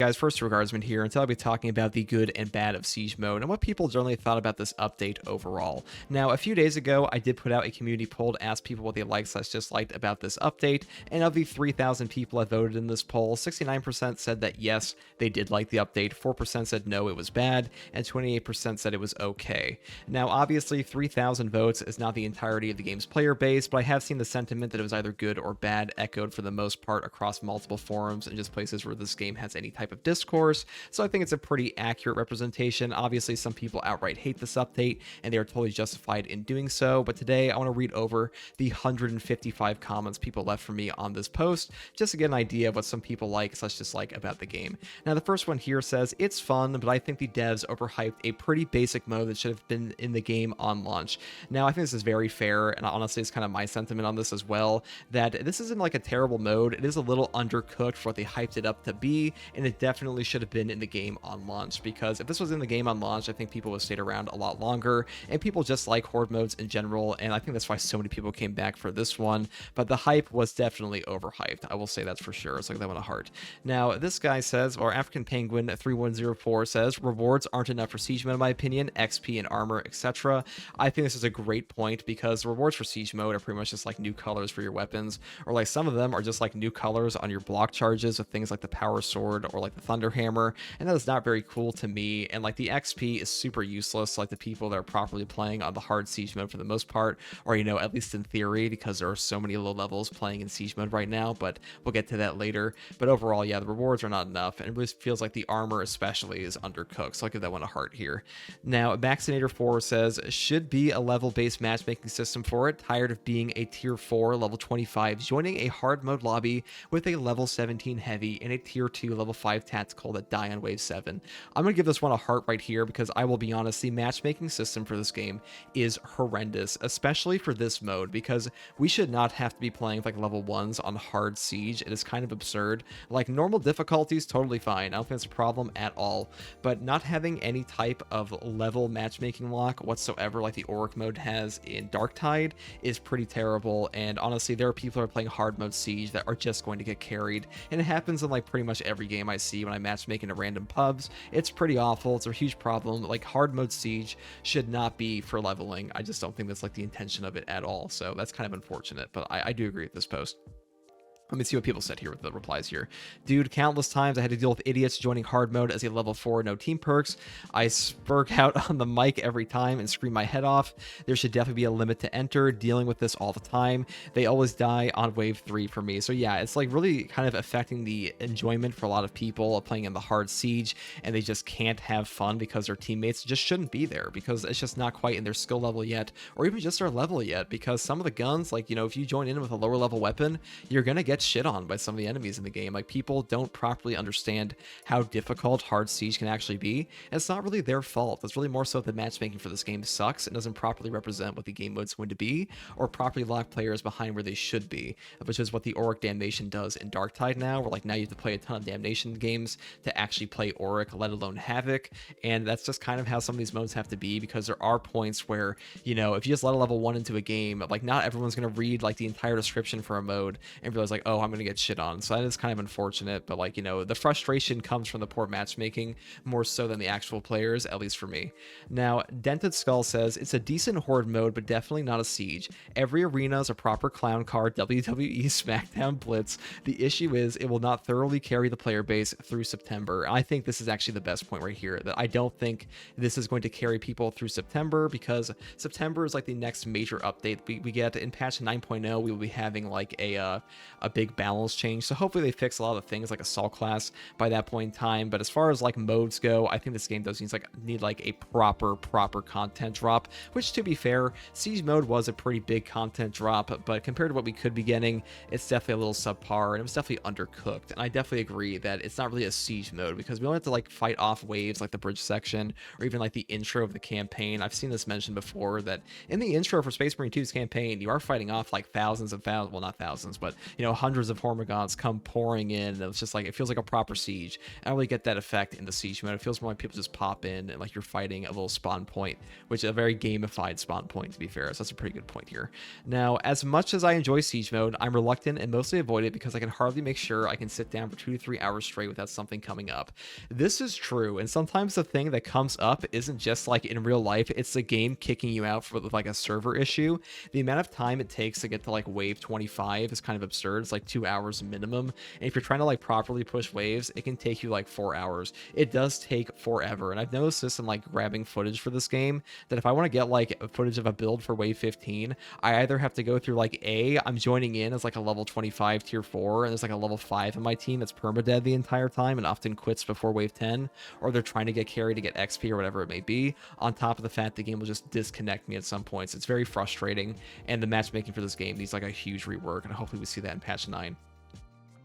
Guys, first regardsman here, and today I'll be talking about the good and bad of Siege mode and what people generally thought about this update overall. Now, a few days ago, I did put out a community poll to ask people what they liked/disliked about this update, and of the 3,000 people that voted in this poll, 69% said that yes, they did like the update, 4% said no, it was bad, and 28% said it was okay. Now, obviously, 3,000 votes is not the entirety of the game's player base, but I have seen the sentiment that it was either good or bad echoed for the most part across multiple forums and just places where this game has any type of discourse, so I think it's a pretty accurate representation. Obviously, some people outright hate this update, and they are totally justified in doing so, but today I want to read over the 155 comments people left for me on this post, just to get an idea of what some people like/dislike about the game. Now, the first one here says, it's fun, but I think the devs overhyped a pretty basic mode that should have been in the game on launch. Now, I think this is very fair, and honestly, it's kind of my sentiment on this as well, that this isn't like a terrible mode. It is a little undercooked for what they hyped it up to be, and it definitely should have been in the game on launch, because if this was in the game on launch, I think people would have stayed around a lot longer, and people just like Horde modes in general, and I think that's why so many people came back for this one, but the hype was definitely overhyped. I will say that's for sure. It's like that one a heart. Now, this guy says, or African Penguin 3104 says, rewards aren't enough for Siege mode in my opinion, XP and armor, etc. I think this is a great point, because the rewards for Siege mode are pretty much just like new colors for your weapons, or like some of them are just like new colors on your block charges with things like the power sword or like the thunder hammer, and that is not very cool to me. And like the XP is super useless, like the people that are properly playing on the hard Siege mode for the most part, or at least in theory, because there are so many low levels playing in Siege mode right now, but we'll get to that later. But overall, yeah, the rewards are not enough, and it really feels like the armor especially is undercooked, so I'll give that one a heart here. Now, Vaccinator 4 says, should be a level-based matchmaking system for it, tired of being a tier 4 level 25 joining a hard mode lobby with a level 17 heavy and a tier 2 level 5 tactical that die on wave 7. I'm going to give this one a heart right here, because I will be honest, the matchmaking system for this game is horrendous, especially for this mode, because we should not have to be playing with like level 1s on hard Siege. It is kind of absurd. Like normal difficulties, totally fine. I don't think it's a problem at all, but not having any type of level matchmaking lock whatsoever like the Auric mode has in Darktide is pretty terrible, and honestly, there are people who are playing hard mode Siege that are just going to get carried, and it happens in like pretty much every game I see when I matchmake into random pubs. It's pretty awful. It's a huge problem. Like hard mode Siege should not be for leveling. I just don't think that's like the intention of it at all, so that's kind of unfortunate, but I do agree with this post. Let me see what people said here with the replies here. Dude, countless times I had to deal with idiots joining hard mode as a level 4, no team perks. I spurg out on the mic every time and scream my head off. There should definitely be a limit to enter. Dealing with this all the time. They always die on wave 3 for me. So yeah, it's like really kind of affecting the enjoyment for a lot of people playing in the hard Siege, and they just can't have fun because their teammates just shouldn't be there, because it's just not quite in their skill level yet, or even just their level yet, because some of the guns, like, if you join in with a lower level weapon, you're gonna get shit on by some of the enemies in the game. Like, people don't properly understand how difficult hard Siege can actually be, and it's not really their fault. It's really more so that matchmaking for this game sucks and doesn't properly represent what the game mode's going to be, or properly lock players behind where they should be, which is what the Auric Damnation does in Darktide now, where like now you have to play a ton of Damnation games to actually play Auric, let alone Havoc, and that's just kind of how some of these modes have to be, because there are points where, if you just let a level 1 into a game, like not everyone's going to read like the entire description for a mode and realize like, oh, I'm going to get shit on. So that is kind of unfortunate, but like, the frustration comes from the poor matchmaking more so than the actual players, at least for me. Now, Dented Skull says, it's a decent Horde mode, but definitely not a Siege. Every arena is a proper clown car WWE SmackDown Blitz. The issue is it will not thoroughly carry the player base through September. I think this is actually the best point right here, that I don't think this is going to carry people through September, because September is like the next major update we get. In patch 9.0, we will be having like a big balance change, so hopefully they fix a lot of things like assault class by that point in time. But as far as like modes go, I think this game does need like a proper content drop, which, to be fair, Siege mode was a pretty big content drop, but compared to what we could be getting, it's definitely a little subpar, and it was definitely undercooked. And I definitely agree that it's not really a Siege mode, because we don't have to like fight off waves like the bridge section, or even like the intro of the campaign. I've seen this mentioned before, that in the intro for Space Marine 2's campaign, you are fighting off like thousands, well, not thousands, but hundreds of Hormigons come pouring in, and it's just like, it feels like a proper siege. I don't really get that effect in the siege mode. It feels more like people just pop in and like you're fighting a little spawn point, which is a very gamified spawn point, to be fair. So that's a pretty good point here. Now, as much as I enjoy siege mode, I'm reluctant and mostly avoid it because I can hardly make sure I can sit down for 2 to 3 hours straight without something coming up. This is true, and sometimes the thing that comes up isn't just like in real life, it's the game kicking you out for like a server issue. The amount of time it takes to get to like wave 25 is kind of absurd. It's like 2 hours minimum, and if you're trying to like properly push waves, it can take you like 4 hours. It does take forever, and I've noticed this in like grabbing footage for this game, that if I want to get like footage of a build for wave 15, I either have to go through like I'm joining in as like a level 25 tier 4, and there's like a level 5 in my team that's permadead the entire time and often quits before wave 10, or they're trying to get carry to get XP or whatever it may be, on top of the fact the game will just disconnect me at some points. It's very frustrating, and the matchmaking for this game needs like a huge rework, and hopefully we see that in patch 9.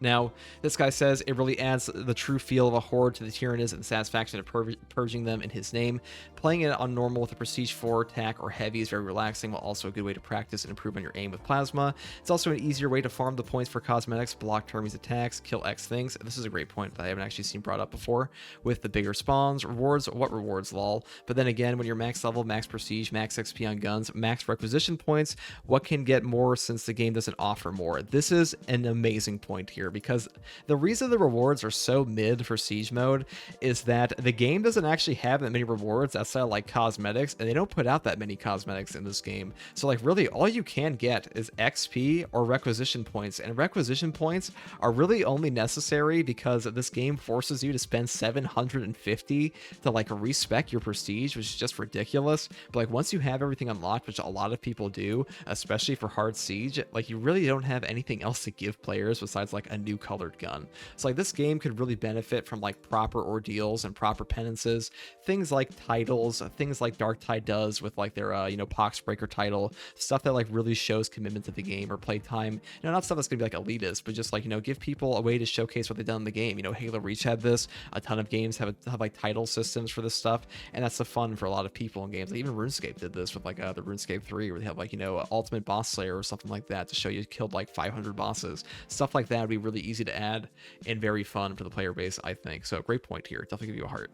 Now, this guy says it really adds the true feel of a Horde to the Tyranids and the satisfaction of purging them in his name. Playing it on normal with a Prestige 4 attack or heavy is very relaxing, while also a good way to practice and improve on your aim with Plasma. It's also an easier way to farm the points for cosmetics, block Termin's attacks, kill X things. This is a great point that I haven't actually seen brought up before. With the bigger spawns, rewards, what rewards, lol. But then again, when you're max level, max Prestige, max XP on guns, max requisition points, what can get more since the game doesn't offer more? This is an amazing point here, because the reason the rewards are so mid for siege mode is that the game doesn't actually have that many rewards outside of like cosmetics, and they don't put out that many cosmetics in this game. So like really all you can get is XP or requisition points, and requisition points are really only necessary because this game forces you to spend 750 to like respec your prestige, which is just ridiculous. But like once you have everything unlocked, which a lot of people do, especially for hard siege, like you really don't have anything else to give players besides like a new colored gun. So like this game could really benefit from like proper ordeals and proper penances, things like titles, things like Dark Tide does with like their Poxbreaker title, stuff that like really shows commitment to the game or playtime. Not stuff that's gonna be like elitist, but just like give people a way to showcase what they've done in the game. Halo Reach had this. A ton of games have like title systems for this stuff, and that's the fun for a lot of people in games. Like even RuneScape did this with like the RuneScape 3, where they have like Ultimate Boss Slayer or something like that to show you killed like 500 bosses. Stuff like that would be really easy to add and very fun for the player base, I think. So great point here. Definitely give you a heart.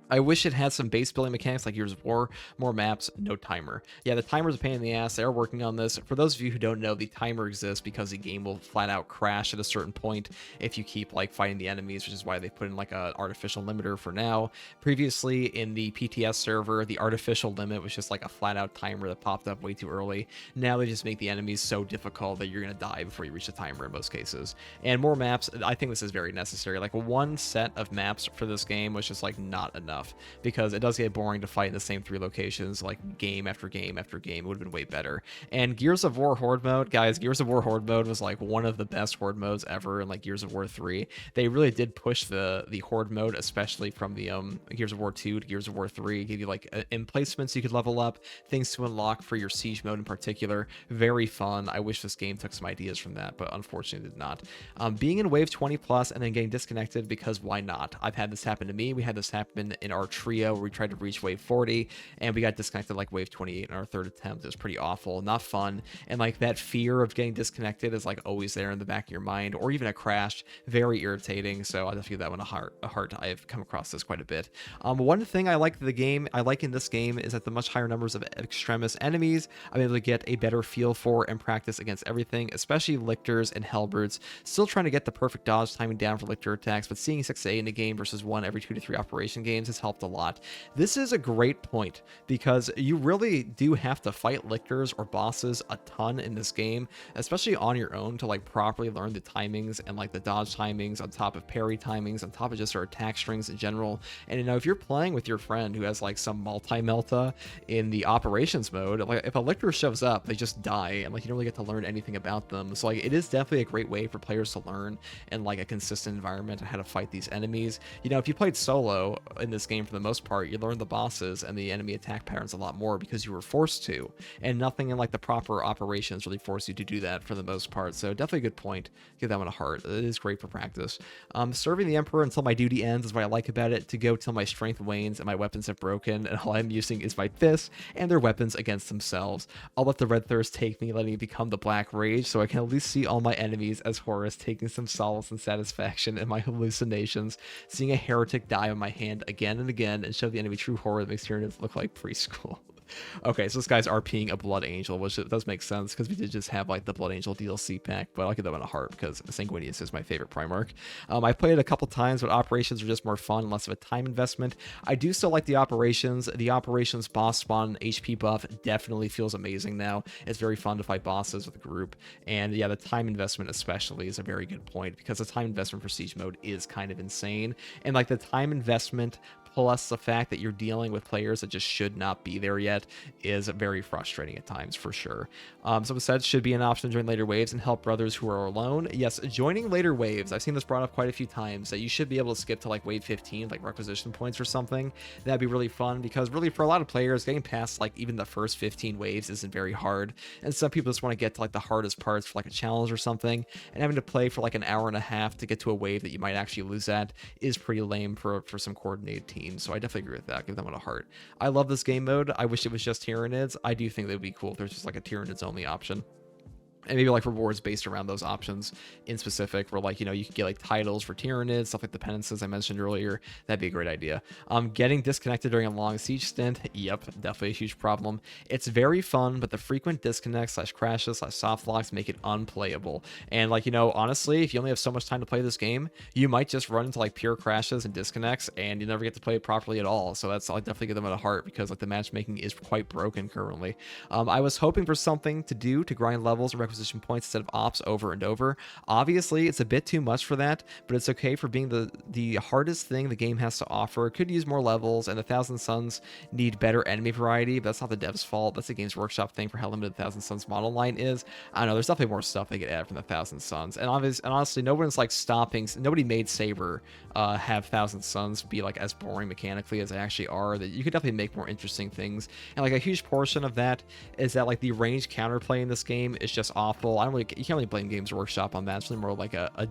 I wish it had some base building mechanics like Gears of War, more maps, no timer. Yeah, the timer's a pain in the ass. They're working on this. For those of you who don't know, the timer exists because the game will flat out crash at a certain point if you keep like fighting the enemies, which is why they put in like an artificial limiter for now. Previously in the PTS server, the artificial limit was just like a flat out timer that popped up way too early. Now they just make the enemies so difficult that you're going to die before you reach the timer in most cases. And more maps, I think this is very necessary. Like one set of maps for this game was just like not enough, because it does get boring to fight in the same 3 locations like game after game after game. It would have been way better. And Gears of War Horde mode, guys, Gears of War Horde mode was like one of the best Horde modes ever in like Gears of War 3. They really did push the Horde mode, especially from the Gears of War 2 to Gears of War 3. Give you like emplacements you could level up, things to unlock for your siege mode in particular. Very fun. I wish this game took some ideas from that, but unfortunately did not. Being in wave 20 plus and then getting disconnected, because why not? I've had this happen to me. We had this happen in our trio where we tried to reach wave 40 and we got disconnected like wave 28 in our 3rd attempt. It was pretty awful, not fun, and like that fear of getting disconnected is like always there in the back of your mind, or even a crash. Very irritating. So I'll just give that one a heart. I've come across this quite a bit. One thing I like in this game is that the much higher numbers of extremist enemies I'm able to get a better feel for and practice against everything, especially lictors and hellbirds. Still trying to get the perfect dodge timing down for lictor attacks, but seeing 6A in a game versus 1 every 2 to 3 operation games has helped a lot. This is a great point, because you really do have to fight lictors or bosses a ton in this game, especially on your own, to like properly learn the timings and like the dodge timings on top of parry timings, on top of just our attack strings in general. And if you're playing with your friend who has like some multi-melta in the operations mode, like if a lictor shows up, they just die, and like you don't really get to learn anything about them. So like it is definitely a great way for players to learn in like a consistent environment on how to fight these enemies. If you played solo in this this game for the most part, you learn the bosses and the enemy attack patterns a lot more because you were forced to, and nothing in like the proper operations really force you to do that for the most part. So definitely a good point. Give that one a heart. It is great for practice. Serving the Emperor until my duty ends is what I like about it, to go till my strength wanes and my weapons have broken, and all I'm using is my fists and their weapons against themselves. I'll let the Red Thirst take me, letting me become the Black Rage, so I can at least see all my enemies as Horus, taking some solace and satisfaction in my hallucinations, seeing a heretic die on my hand again and again, and show the enemy true horror that makes Tyranids look like preschool. Okay, so this guy's RPing a Blood Angel, which does make sense because we did just have like the Blood Angel DLC pack, but I'll give that one a heart because Sanguinius is my favorite Primarch. I played it a couple times, but operations are just more fun, less of a time investment. I do still like the operations. The operations boss spawn HP buff definitely feels amazing now. It's very fun to fight bosses with a group, and yeah, the time investment especially is a very good point because the time investment for Siege mode is kind of insane, and like the time investment plus the fact that you're dealing with players that just should not be there yet is very frustrating at times, for sure. Someone said should be an option to join later waves and help brothers who are alone. Yes, joining later waves, I've seen this brought up quite a few times, that you should be able to skip to like wave 15, like requisition points or something. That'd be really fun because really for a lot of players, getting past like even the first 15 waves isn't very hard, and some people just want to get to like the hardest parts for like a challenge or something, and having to play for like an hour and a half to get to a wave that you might actually lose at is pretty lame for some coordinated teams. So I definitely agree with that. Give them a heart. I love this game mode. I wish it was just Tyranids. I do think that would be cool if there's just like a Tyranids only option. And maybe like rewards based around those options in specific, where like, you know, you could get like titles for Tyranids, stuff like the penances I mentioned earlier. That'd be a great idea. Getting disconnected during a long siege stint, yep, definitely a huge problem. It's very fun, but the frequent disconnects / crashes / soft locks make it unplayable. And like, you know, honestly, if you only have so much time to play this game, you might just run into like pure crashes and disconnects, and you never get to play it properly at all. So that's, I'll definitely give them a heart because like the matchmaking is quite broken currently. I was hoping for something to do to grind levels and requisition points instead of ops over and over. Obviously, it's a bit too much for that, but it's okay for being the hardest thing the game has to offer. It could use more levels, and the Thousand Suns need better enemy variety, but that's not the devs' fault. That's the Games Workshop thing for how limited the Thousand Suns model line is. I don't know, there's definitely more stuff they could add from the Thousand Suns. And honestly, no one's like stopping, nobody made Saber have Thousand Suns be like as boring mechanically as they actually are. That you could definitely make more interesting things. And like a huge portion of that is that like the range counterplay in this game is just awful. You can't really blame Games Workshop on that. It's really more like a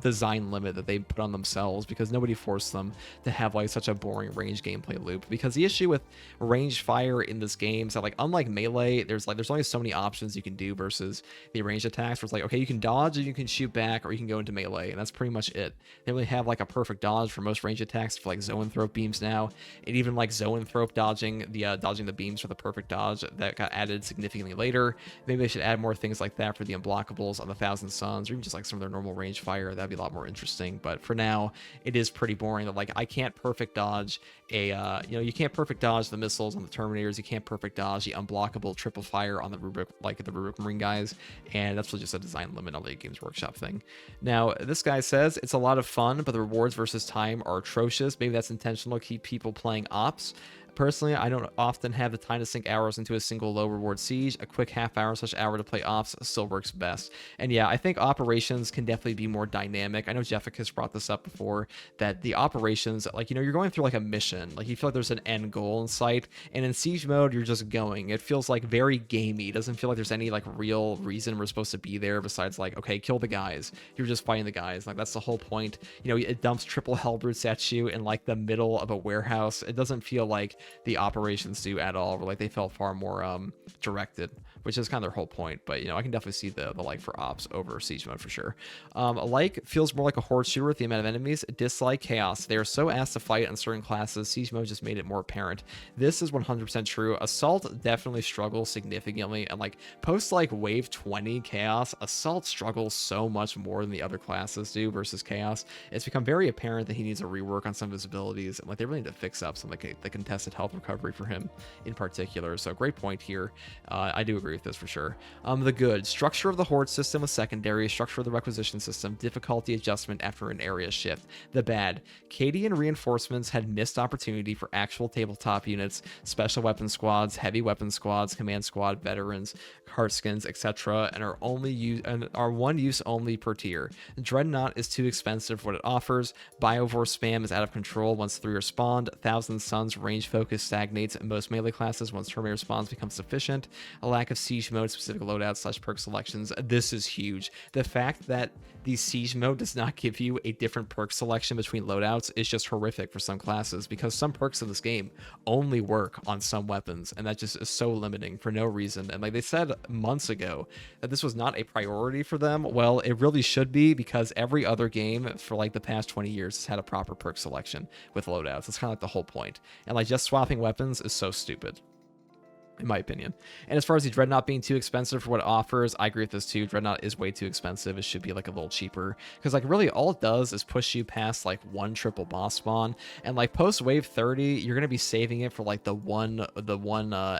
design limit that they put on themselves because nobody forced them to have like such a boring range gameplay loop. Because the issue with range fire in this game is that like unlike melee, there's only so many options you can do versus the ranged attacks. Where it's like, okay, you can dodge, or you can shoot back, or you can go into melee, and that's pretty much it. They really have like a perfect dodge for most range attacks for like zoanthrope beams now, and even like zoanthrope dodging the beams for the perfect dodge that got added significantly later. Maybe they should add more things like that for the unblockables on the Thousand Suns, or even just like some of their normal range fire. That'd be a lot more interesting. But for now, it is pretty boring. That like I can't perfect dodge you can't perfect dodge the missiles on the Terminators. You can't perfect dodge the unblockable triple fire on the Rubric, like the Rubric Marine guys, and that's just a design limit on the Games Workshop thing. Now, this guy says it's a lot of fun, but the rewards versus time are atrocious. Maybe that's intentional to keep people playing ops. Personally, I don't often have the time to sink hours into a single low reward siege. A quick half hour / hour to play ops still works best. And yeah, I think operations can definitely be more dynamic. I know Jefficus brought this up before, that the operations, like, you know, you're going through like a mission, like you feel like there's an end goal in sight, and in siege mode, you're just going. It feels like very gamey. It doesn't feel like there's any like real reason we're supposed to be there besides like, okay, kill the guys. You're just fighting the guys. Like that's the whole point. You know, it dumps triple Hellbrutes at you in like the middle of a warehouse. It doesn't feel like the operations do at all, where like they felt far more directed, which is kind of their whole point. But you know, I can definitely see the like for ops over siege mode for sure. Like feels more like a horde shooter with the amount of enemies. Dislike chaos. They are so asked to fight on certain classes. Siege mode just made it more apparent. This is 100% true. Assault definitely struggles significantly, and like post like wave 20 chaos, assault struggles so much more than the other classes do versus chaos. It's become very apparent that he needs a rework on some of his abilities, and like they really need to fix up some like the contested health recovery for him in particular. So great point here. I do agree with this for sure. The good, structure of the Horde system with secondary, structure of the requisition system, difficulty adjustment after an area shift. The bad, Katie and reinforcements had missed opportunity for actual tabletop units, special weapon squads, heavy weapon squads, command squad, veterans, heartskins, etc., and are one use only per tier. Dreadnought is too expensive for what it offers. Biovore spam is out of control once 3 are spawned. Thousand Suns range focus stagnates in most melee classes once Terminator spawns becomes sufficient. A lack of siege mode specific loadouts / perk selections. This is huge. The fact that the siege mode does not give you a different perk selection between loadouts is just horrific for some classes, because some perks in this game only work on some weapons, and that just is so limiting for no reason. And like they said months ago that this was not a priority for them. Well, it really should be, because every other game for like the past 20 years has had a proper perk selection with loadouts. That's kind of like the whole point. And like just swapping weapons is so stupid, in my opinion. And as far as the Dreadnought being too expensive for what it offers, I agree with this too. Dreadnought is way too expensive. It should be like a little cheaper, because like really all it does is push you past like one triple boss spawn, and like post wave 30 you're going to be saving it for like the one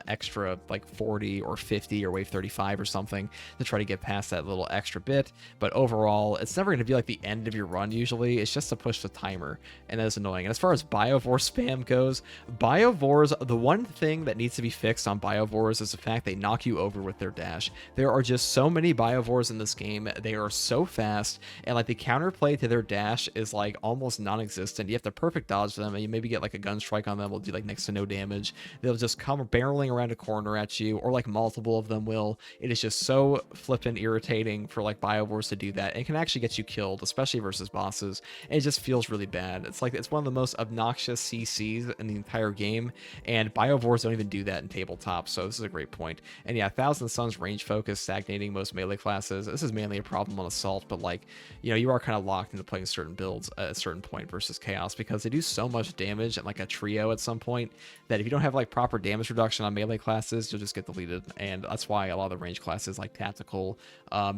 extra like 40 or 50 or wave 35 or something to try to get past that little extra bit. But overall it's never going to be like the end of your run. Usually it's just to push the timer, and that's annoying. And as far as Biovore spam goes, Biovores, the one thing that needs to be fixed on Biovores is the fact they knock you over with their dash. There are just so many Biovores in this game. They are so fast, and like the counterplay to their dash is like almost non-existent. You have to perfect dodge them, and you maybe get like a gun strike on them, will do like next to no damage. They'll just come barreling around a corner at you, or like multiple of them will. It is just so flippin' irritating for like Biovores to do that. It can actually get you killed, especially versus bosses, and it just feels really bad. It's like it's one of the most obnoxious CCs in the entire game, and Biovores don't even do that in tabletop. So this is a great point. And yeah, Thousand Suns range focus stagnating most melee classes. This is mainly a problem on assault, but like, you know, you are kind of locked into playing certain builds at a certain point versus chaos, because they do so much damage and like a trio at some point that if you don't have like proper damage reduction on melee classes, you'll just get deleted. And that's why a lot of the range classes like tactical,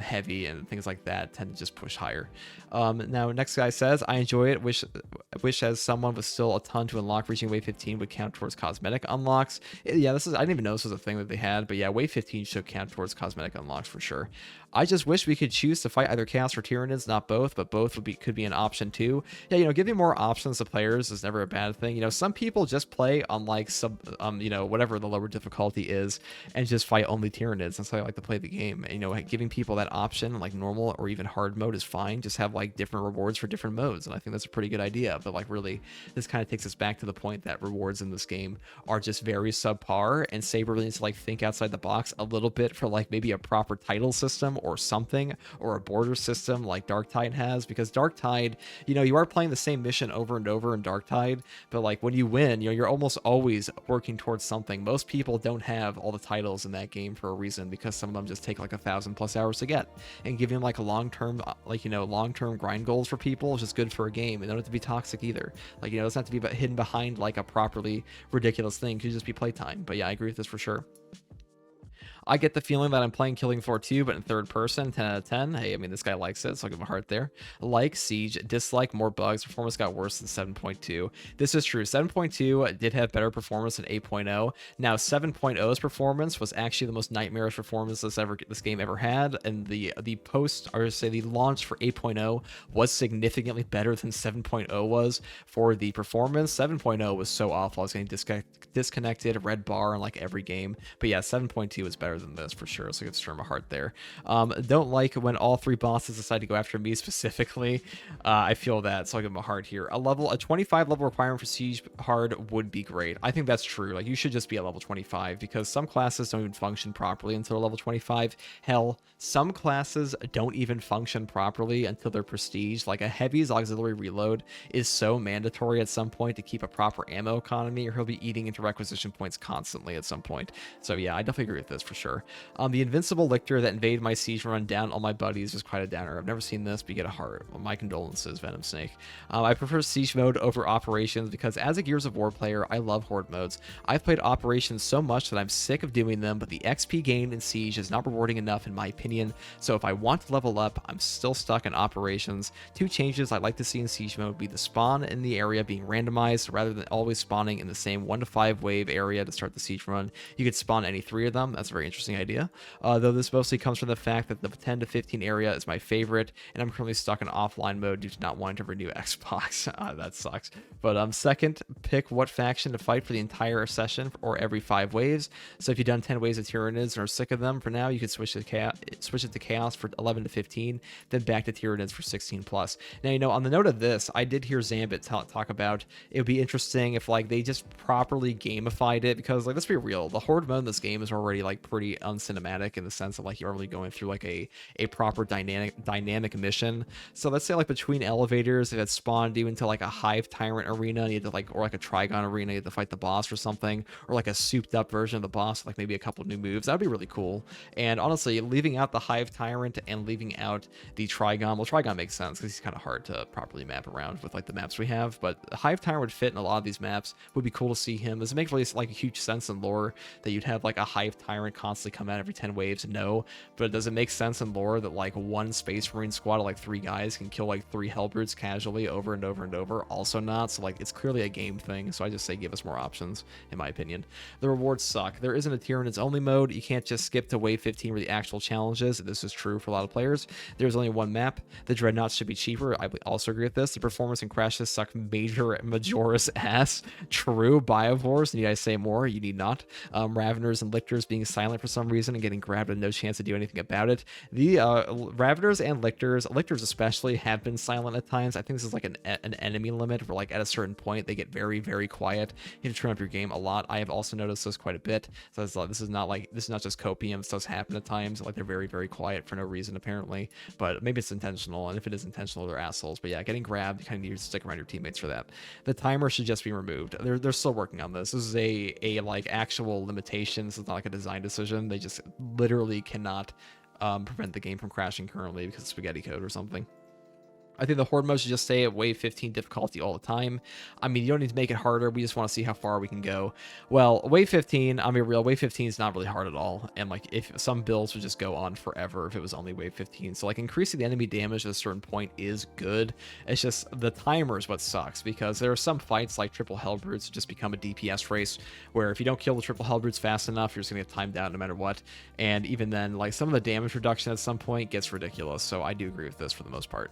heavy, and things like that tend to just push higher. Now next guy says, I enjoy it. Wish as someone with still a ton to unlock, reaching wave 15 would count towards cosmetic unlocks. Yeah, I didn't even know this was a thing that they had, but yeah, wave 15 should count towards cosmetic unlocks for sure. I just wish we could choose to fight either Chaos or Tyranids, not both, but both could be an option too. Yeah, you know, giving more options to players is never a bad thing. You know, some people just play on like you know, whatever the lower difficulty is, and just fight only Tyranids. That's how I like to play the game. And, you know, giving people that option, like normal or even hard mode, is fine. Just have like different rewards for different modes, and I think that's a pretty good idea. But like really, this kind of takes us back to the point that rewards in this game are just very subpar, and Saber really needs to like think outside the box a little bit for like maybe a proper title system or something, or a border system like Darktide has, because Darktide, you know, you are playing the same mission over and over in Darktide, but like when you win, you know, you're almost always working towards something. Most people don't have all the titles in that game for a reason, because some of them just take like 1,000+ hours to get, and giving like a long-term like, you know, long-term grind goals for people is just good for a game. It don't have to be toxic either. Like, you know, it doesn't have to be hidden behind like a properly ridiculous thing. It could just be playtime. But yeah, I agree with this for sure. I get the feeling that I'm playing Killing Floor 2, but in third person, 10 out of 10. Hey, I mean, this guy likes it, so I'll give him a heart there. Like Siege, dislike more bugs. Performance got worse than 7.2. This is true. 7.2 did have better performance than 8.0. Now, 7.0's performance was actually the most nightmarish performance this game ever had, and the launch for 8.0 was significantly better than 7.0 was for the performance. 7.0 was so awful. I was getting disconnected, red bar in like every game. But yeah, 7.2 is better than this for sure, so I could stir my heart there. Don't like when all 3 bosses decide to go after me specifically. I feel that, so I'll give him a heart here. A 25 level requirement for Siege hard would be great. I think that's true. Like, you should just be at level 25, because some classes don't even function properly until level 25. Hell, some classes don't even function properly until they're prestige. Like a Heavy's auxiliary reload is so mandatory at some point to keep a proper ammo economy, or he'll be eating into requisition points constantly at some point. So yeah, I definitely agree with this for sure. The Invincible Lictor that invaded my siege run down all my buddies was quite a downer. I've never seen this, but you get a heart. Well, my condolences, Venom Snake. I prefer siege mode over operations, because as a Gears of War player, I love horde modes. I've played operations so much that I'm sick of doing them, but the XP gained in siege is not rewarding enough in my opinion. So if I want to level up, I'm still stuck in operations. 2 changes I'd like to see in siege mode would be the spawn in the area being randomized rather than always spawning in the same 1 to 5 wave area to start the siege run. You could spawn any 3 of them. That's very interesting idea. Though this mostly comes from the fact that the 10 to 15 area is my favorite, and I'm currently stuck in offline mode due to not wanting to renew Xbox. That sucks. But second, pick what faction to fight for the entire session or every 5 waves. So if you've done 10 waves of Tyranids and are sick of them for now, you can switch it to Chaos for 11 to 15, then back to Tyranids for 16 plus. Now, on the note of this, I did hear Zambit talk about it would be interesting if like they just properly gamified it, because like let's be real, the Horde mode in this game is already like pretty uncinematic in the sense of like you're really going through like a proper dynamic mission. So let's say like between elevators, if it spawned you into like a Hive Tyrant arena, you had to like, or like a Trigon arena, you had to fight the boss or something, or like a souped up version of the boss, like maybe a couple new moves, that'd be really cool. And honestly, leaving out the Hive Tyrant and leaving out the Trigon, well, Trigon makes sense because he's kind of hard to properly map around with like the maps we have, but Hive Tyrant would fit in a lot of these maps. Would be cool to see him. Does it make really like a huge sense in lore that you'd have like a Hive Tyrant constantly come out every 10 waves? No. But does it make sense in lore that like one Space Marine squad of like 3 guys can kill like 3 Hellbrutes casually over and over and over? Also not. So like it's clearly a game thing, so I just say give us more options, in my opinion. The rewards suck. There isn't a Tyranids only mode. You can't just skip to wave 15 where the actual challenge is. This is true for a lot of players. There's only one map. The Dreadnoughts should be cheaper. I would also agree with this. The performance and crashes suck Majora's ass. True. Biovores, need I say more? You need not. Raveners and Lictors being silent for some reason and getting grabbed and no chance to do anything about it. The Raveners and Lictors especially, have been silent at times. I think this is like an enemy limit where like at a certain point they get very, very quiet. You have to turn up your game a lot. I have also noticed this quite a bit. So it's like, this is not just copium. This does happen at times. Like they're very, very quiet for no reason apparently. But maybe it's intentional, and if it is intentional, they're assholes. But yeah, getting grabbed, you kind of need to stick around your teammates for that. The timer should just be removed. They're still working on this. This is a like actual limitation. This is not like a design decision. They just literally cannot prevent the game from crashing currently because of spaghetti code or something. I think the Horde mode should just stay at wave 15 difficulty all the time. I mean, you don't need to make it harder. We just want to see how far we can go. Well, wave 15, I'll be real, wave 15 is not really hard at all. And like, if some builds would just go on forever if it was only wave 15. So like increasing the enemy damage at a certain point is good. It's just the timer is what sucks, because there are some fights like triple Hellbrutes that just become a DPS race where if you don't kill the triple Hellbrutes fast enough, you're just gonna get timed out no matter what. And even then, like some of the damage reduction at some point gets ridiculous. So I do agree with this for the most part.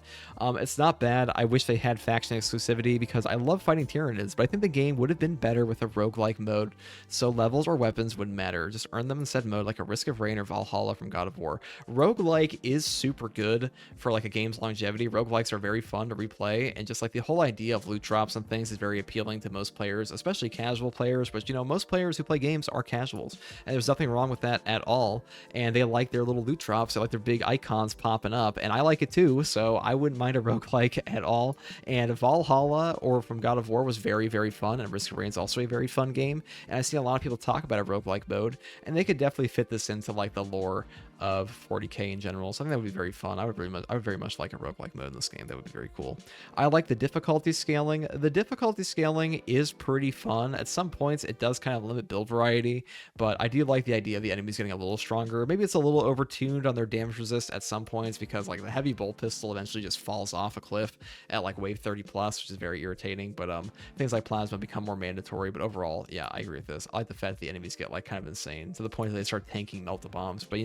It's not bad. I wish they had faction exclusivity because I love fighting Tyranids, but I think the game would have been better with a roguelike mode, so levels or weapons wouldn't matter. Just earn them in said mode, like a Risk of Rain or Valhalla from God of War. Roguelike is super good for like a game's longevity. Roguelikes are very fun to replay, and just like the whole idea of loot drops and things is very appealing to most players, especially casual players, but most players who play games are casuals, and there's nothing wrong with that at all, and they like their little loot drops. They like their big icons popping up, and I like it too, so I wouldn't mind a roguelike at all. And Valhalla or from God of War was very, very fun, and Risk of Rain is also a very fun game, and I see a lot of people talk about a roguelike mode, and they could definitely fit this into like the lore of 40k in general, so I think that would be very fun. I would very much like a roguelike mode in this game. That would be very cool. I like the difficulty scaling. The difficulty scaling is pretty fun. At some points it does kind of limit build variety, but I do like the idea of the enemies getting a little stronger. Maybe it's a little overtuned on their damage resist at some points, because like the heavy bolt pistol eventually just falls off a cliff at like wave 30 plus, which is very irritating. But things like plasma become more mandatory. But overall, yeah, I agree with this. I like the fact that the enemies get like kind of insane to the point that they start tanking melt-the-bombs. But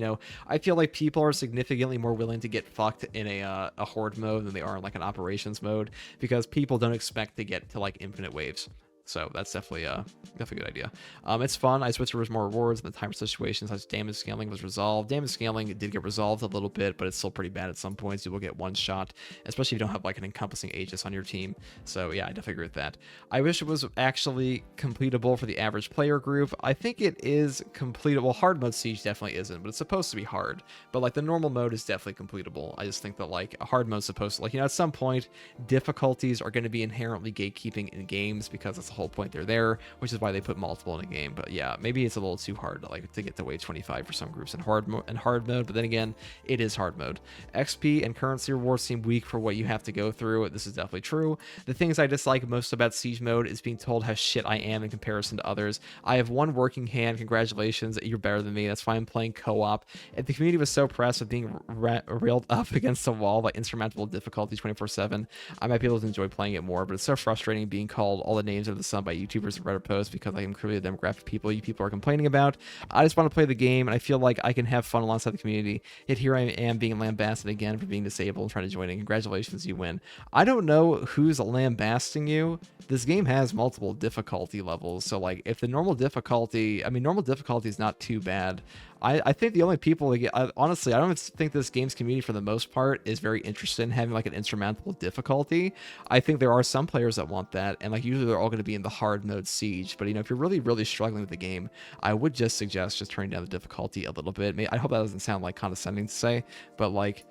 I feel like people are significantly more willing to get fucked in a Horde mode than they are in like an operations mode, because people don't expect to get to like infinite waves. So that's definitely a good idea. It's fun. I switched to more rewards in the timer situation, such damage scaling was resolved. Damage scaling did get resolved a little bit, but it's still pretty bad at some points. You will get one shot, especially if you don't have like an encompassing Aegis on your team. So yeah, I definitely agree with that. I wish it was actually completable for the average player group. I think it is completable. Hard mode Siege definitely isn't, but it's supposed to be hard. But like the normal mode is definitely completable. I just think that like a hard mode is supposed to, like, at some point difficulties are going to be inherently gatekeeping in games, because it's the whole point they're there, which is why they put multiple in a game. But yeah, maybe it's a little too hard to get to wave 25 for some groups in hard mode, but then again, it is hard mode. XP and currency rewards seem weak for what you have to go through. This is definitely true. The things I dislike most about Siege mode is being told how shit I am in comparison to others. I have one working hand. Congratulations, you're better than me. That's why I'm playing co-op. And the community was so pressed with being railed up against the wall by insurmountable difficulty 24/7. I might be able to enjoy playing it more, but it's so frustrating being called all the names of the sun by YouTubers and Reddit posts because I am clearly the demographic people you people are complaining about. I just want to play the game, and I feel like I can have fun alongside the community. Yet here I am being lambasted again for being disabled and trying to join in. Congratulations, you win. I don't know who's lambasting you. This game has multiple difficulty levels, so like if the normal difficulty, I mean, normal difficulty is not too bad. I think the only people that get, honestly, I don't think this game's community for the most part is very interested in having like an insurmountable difficulty. I think there are some players that want that, and like usually they're all going to be in the hard mode siege. But you know, if you're really struggling with the game, I would just suggest just turning down the difficulty a little bit. I hope that doesn't sound like condescending to say, but like.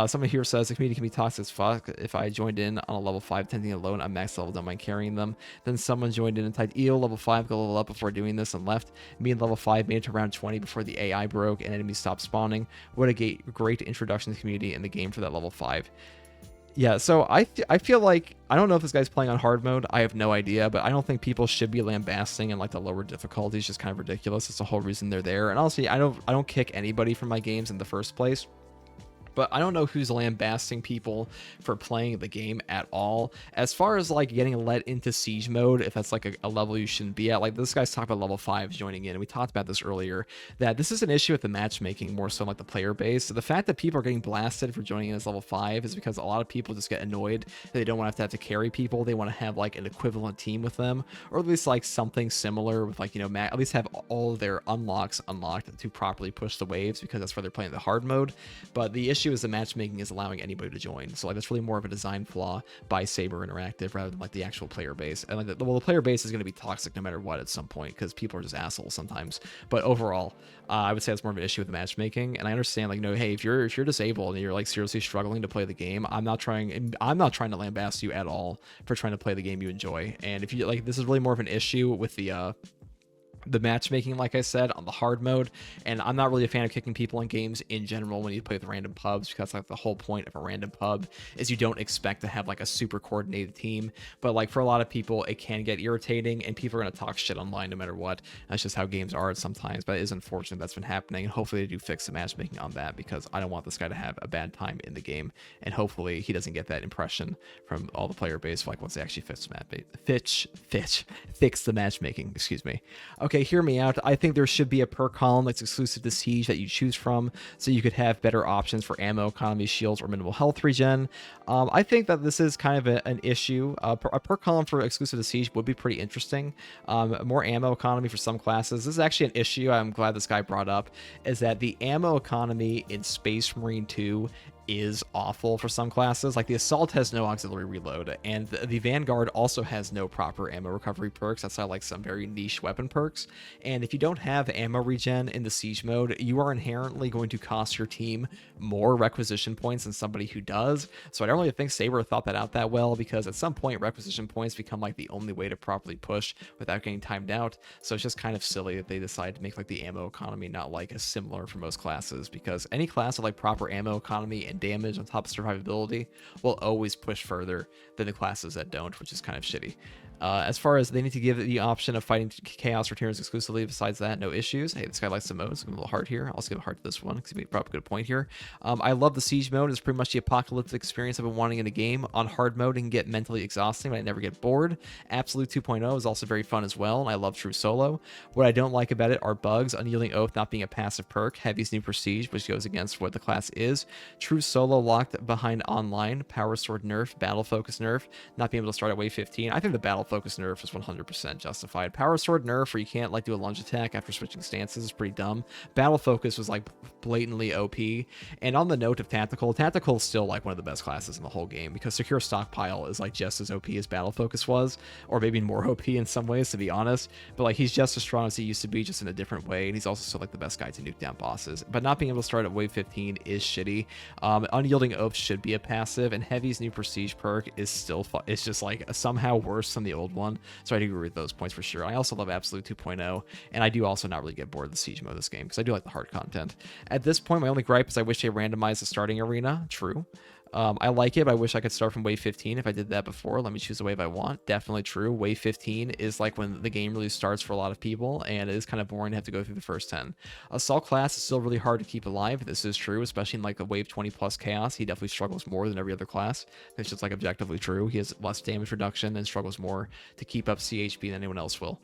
Someone here says the community can be toxic as fuck. If I joined in on a level 5 tending alone, I'm max level, don't mind carrying them. Then someone joined in and typed EO level 5, go level up before doing this, and left. Me and level 5 made it to round 20 before the AI broke and enemies stopped spawning. What a great introduction to the community and the game for that level 5. Yeah, so I feel like, I don't know if this guy's playing on hard mode. I have no idea, but I don't think people should be lambasting in like the lower difficulties. Just kind of ridiculous. It's the whole reason they're there. And honestly, I don't kick anybody from my games in the first place. But I don't know who's lambasting people for playing the game at all. As far as like getting let into siege mode, if that's like a level you shouldn't be at, like this guy's talking about level 5s joining in, and we talked about this earlier, that this is an issue with the matchmaking more so like the player base. So the fact that people are getting blasted for joining in as level 5 is because a lot of people just get annoyed that they don't want to have to carry people. They want to have like an equivalent team with them, or at least like something similar with like, you know, at least have all of their unlocks unlocked to properly push the waves, because that's where they're playing the hard mode. But the issue is the matchmaking is allowing anybody to join, so like that's really more of a design flaw by Saber Interactive rather than like the actual player base. And like the player base is going to be toxic no matter what at some point, because people are just assholes sometimes. But overall, I would say it's more of an issue with the matchmaking. And I understand, like, no, hey, if you're disabled and you're like seriously struggling to play the game, I'm not trying to lambast you at all for trying to play the game you enjoy. And if you like, this is really more of an issue with the matchmaking, like I said, on the hard mode. And I'm not really a fan of kicking people in games in general when you play with random pubs, because like the whole point of a random pub is you don't expect to have like a super coordinated team. But like for a lot of people, it can get irritating, and people are going to talk shit online no matter what. That's just how games are sometimes. But it is unfortunate that's been happening, and hopefully they do fix the matchmaking on that, because I don't want this guy to have a bad time in the game. And hopefully he doesn't get that impression from all the player base like once they actually fix the matchmaking, excuse me. Okay, hear me out. I think there should be a perk column that's exclusive to Siege that you choose from, so you could have better options for ammo economy, shields, or minimal health regen. I think that this is kind of an issue. A perk column for exclusive to Siege would be pretty interesting. More ammo economy for some classes. This is actually an issue I'm glad this guy brought up, is that the ammo economy in Space Marine 2 is awful for some classes. Like the Assault has no auxiliary reload, and the Vanguard also has no proper ammo recovery perks outside like some very niche weapon perks. And if you don't have ammo regen in the siege mode, you are inherently going to cost your team more requisition points than somebody who does. So I don't really think Saber thought that out that well, because at some point requisition points become like the only way to properly push without getting timed out. So it's just kind of silly that they decided to make like the ammo economy not like as similar for most classes, because any class with like proper ammo economy and damage on top of survivability will always push further than the classes that don't, which is kind of shitty. As far as they need to give the option of fighting chaos returns exclusively, besides that, no issues. Hey, this guy likes the mode, so give him a little heart here. I'll also give a heart to this one because he made probably a good point here. I love the siege mode. It's pretty much the apocalyptic experience I've been wanting in a game. On hard mode, it can get mentally exhausting, but I never get bored. Absolute 2.0 is also very fun as well, and I love True Solo. What I don't like about it are bugs, Unyielding Oath not being a passive perk, Heavy's new Prestige, which goes against what the class is, True Solo locked behind online, Power Sword nerf, Battle Focus nerf, not being able to start at wave 15. I think the Battle Focus nerf is 100% justified. Power Sword nerf, where you can't like do a lunge attack after switching stances, is pretty dumb. Battle Focus was like blatantly OP. And on the note of Tactical is still like one of the best classes in the whole game, because Secure Stockpile is like just as OP as Battle Focus was, or maybe more OP in some ways, to be honest. But like he's just as strong as he used to be, just in a different way, and he's also still like the best guy to nuke down bosses. But not being able to start at wave 15 is shitty. Unyielding Oath should be a passive, and Heavy's new Prestige perk is still it's just like somehow worse than the old one. So I do agree with those points for sure. I also love Absolute 2.0, and I do also not really get bored of the siege mode of this game, because I do like the hard content. At this point, my only gripe is I wish they randomized the starting arena. True. I like it, but I wish I could start from wave 15 if I did that before. Let me choose the wave I want. Definitely true. Wave 15 is like when the game really starts for a lot of people, and it is kind of boring to have to go through the first 10. Assault class is still really hard to keep alive. This is true, especially in like the wave 20 plus chaos. He definitely struggles more than every other class. It's just like objectively true. He has less damage reduction and struggles more to keep up CHP than anyone else will.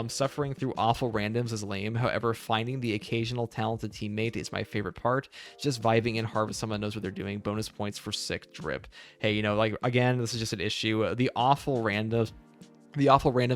Suffering through awful randoms is lame. However, finding the occasional talented teammate is my favorite part. Just vibing in hard with someone that knows what they're doing. Bonus points for sick drip. Hey, you know, like, again, this is just an issue. The awful randoms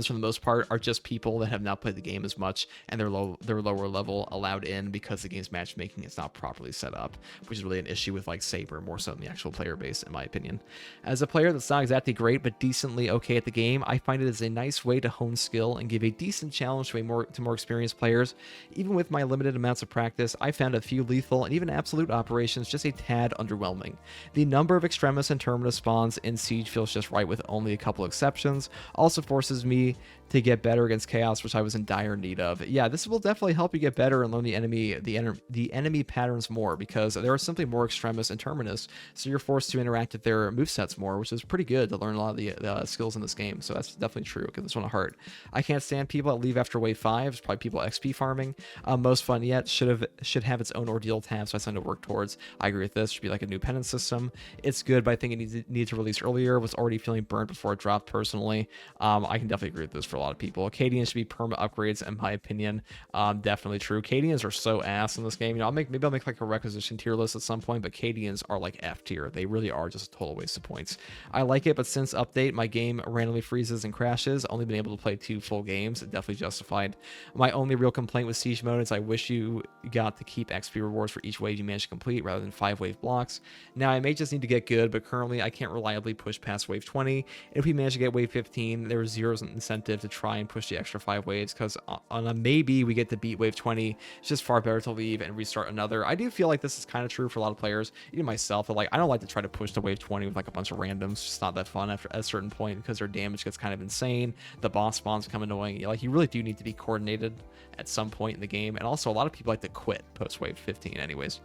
for the most part are just people that have not played the game as much, and they're lower level allowed in because the game's matchmaking is not properly set up, which is really an issue with like Saber more so than the actual player base, in my opinion. As a player that's not exactly great but decently okay at the game, I find it as a nice way to hone skill and give a decent challenge to more experienced players. Even with my limited amounts of practice, I found a few lethal and even absolute operations just a tad underwhelming. The number of extremis and terminus spawns in Siege feels just right with only a couple exceptions. Also forces me to get better against chaos, which I was in dire need of. Yeah, this will definitely help you get better and learn the enemy patterns more, because there are simply more extremis and terminus, so you're forced to interact with their movesets more, which is pretty good to learn a lot of the skills in this game. So that's definitely true. Give this one a heart. I can't stand people that leave after wave 5. It's probably people XP farming. Most fun yet should have its own ordeal tab, so that's something to work towards. I agree with this. Should be like a new penance system. It's good, but I think it needs to release earlier. Was already feeling burnt before it dropped personally. I can definitely agree with this for a lot of people. Acadians should be perma upgrades, in my opinion. Definitely true. Acadians are so ass in this game. You know, maybe I'll make like a requisition tier list at some point, but Acadians are like F tier. They really are just a total waste of points. I like it, but since update, my game randomly freezes and crashes. Only been able to play 2 full games. Definitely justified. My only real complaint with Siege mode is I wish you got to keep XP rewards for each wave you manage to complete rather than 5 wave blocks. Now, I may just need to get good, but currently I can't reliably push past wave 20. If we manage to get wave 15, there's zero incentive to try and push the extra 5 waves, because on a maybe we get to beat wave 20, it's just far better to leave and restart another. I do feel like this is kind of true for a lot of players, even myself. Like, I don't like to try to push to wave 20 with like a bunch of randoms. It's just not that fun after a certain point, because their damage gets kind of insane. The boss spawns become annoying. Like, you really do need to be coordinated at some point in the game, and also a lot of people like to quit post wave 15 anyways.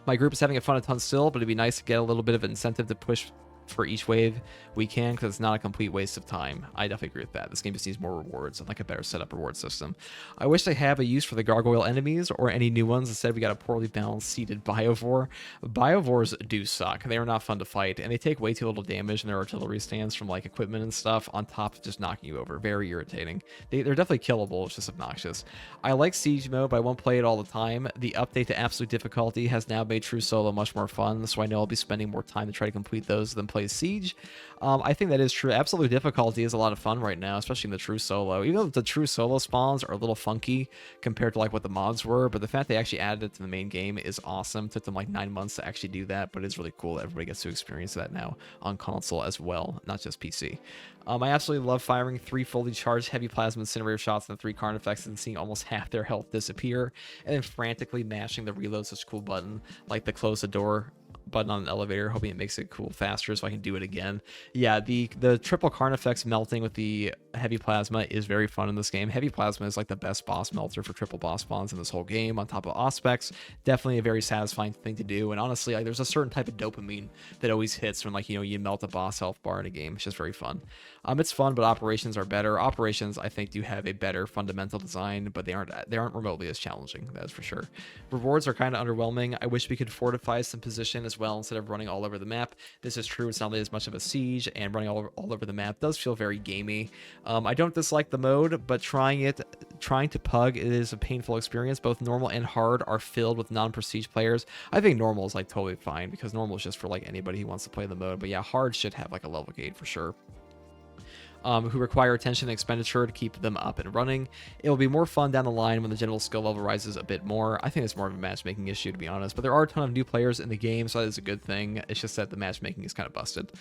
My group is having a fun a ton still, but it'd be nice to get a little bit of incentive to push for each wave we can, because it's not a complete waste of time. I definitely agree with that. This game just needs more rewards and like a better setup reward system. I wish they have a use for the gargoyle enemies or any new ones. Instead, we got a poorly balanced seated biovore. Biovores do suck. They are not fun to fight, and they take way too little damage in their artillery stands from like equipment and stuff, on top of just knocking you over. Very irritating. They're definitely killable. It's just obnoxious. I like Siege mode, but I won't play it all the time. The update to absolute difficulty has now made true solo much more fun, so I know I'll be spending more time to try to complete those than play Siege. I think that is true. Absolute difficulty is a lot of fun right now, especially in the true solo. Even though the true solo spawns are a little funky compared to like what the mods were, but the fact they actually added it to the main game is awesome. It took them like 9 months to actually do that, but it's really cool that everybody gets to experience that now on console as well, not just PC. I absolutely love firing 3 fully charged heavy plasma incinerator shots and 3 Carnifexes and seeing almost half their health disappear, and then frantically mashing the reload such a cool button, like the close the door button on an elevator, hoping it makes it cool faster so I can do it again. Yeah, the triple Carnifex melting with the heavy plasma is very fun in this game. Heavy plasma is like the best boss melter for triple boss spawns in this whole game, on top of Auspex. Definitely a very satisfying thing to do, and honestly, like, there's a certain type of dopamine that always hits when, like, you know, you melt a boss health bar in a game. It's just very fun. It's fun, but operations are better. Operations, I think, do have a better fundamental design, but they aren't remotely as challenging, that's for sure. Rewards are kind of underwhelming. I wish we could fortify some position as well instead of running all over the map. This is true. It's not as much of a siege, and running all over the map does feel very gamey. I don't dislike the mode, but trying to pug, it is a painful experience. Both normal and hard are filled with non-prestige players. I think normal is like totally fine, because normal is just for like anybody who wants to play the mode, but yeah, hard should have like a level gate for sure. Who require attention and expenditure to keep them up and running. It will be more fun down the line when the general skill level rises a bit more. I think it's more of a matchmaking issue, to be honest, but there are a ton of new players in the game, so that is a good thing. It's just that the matchmaking is kind of busted.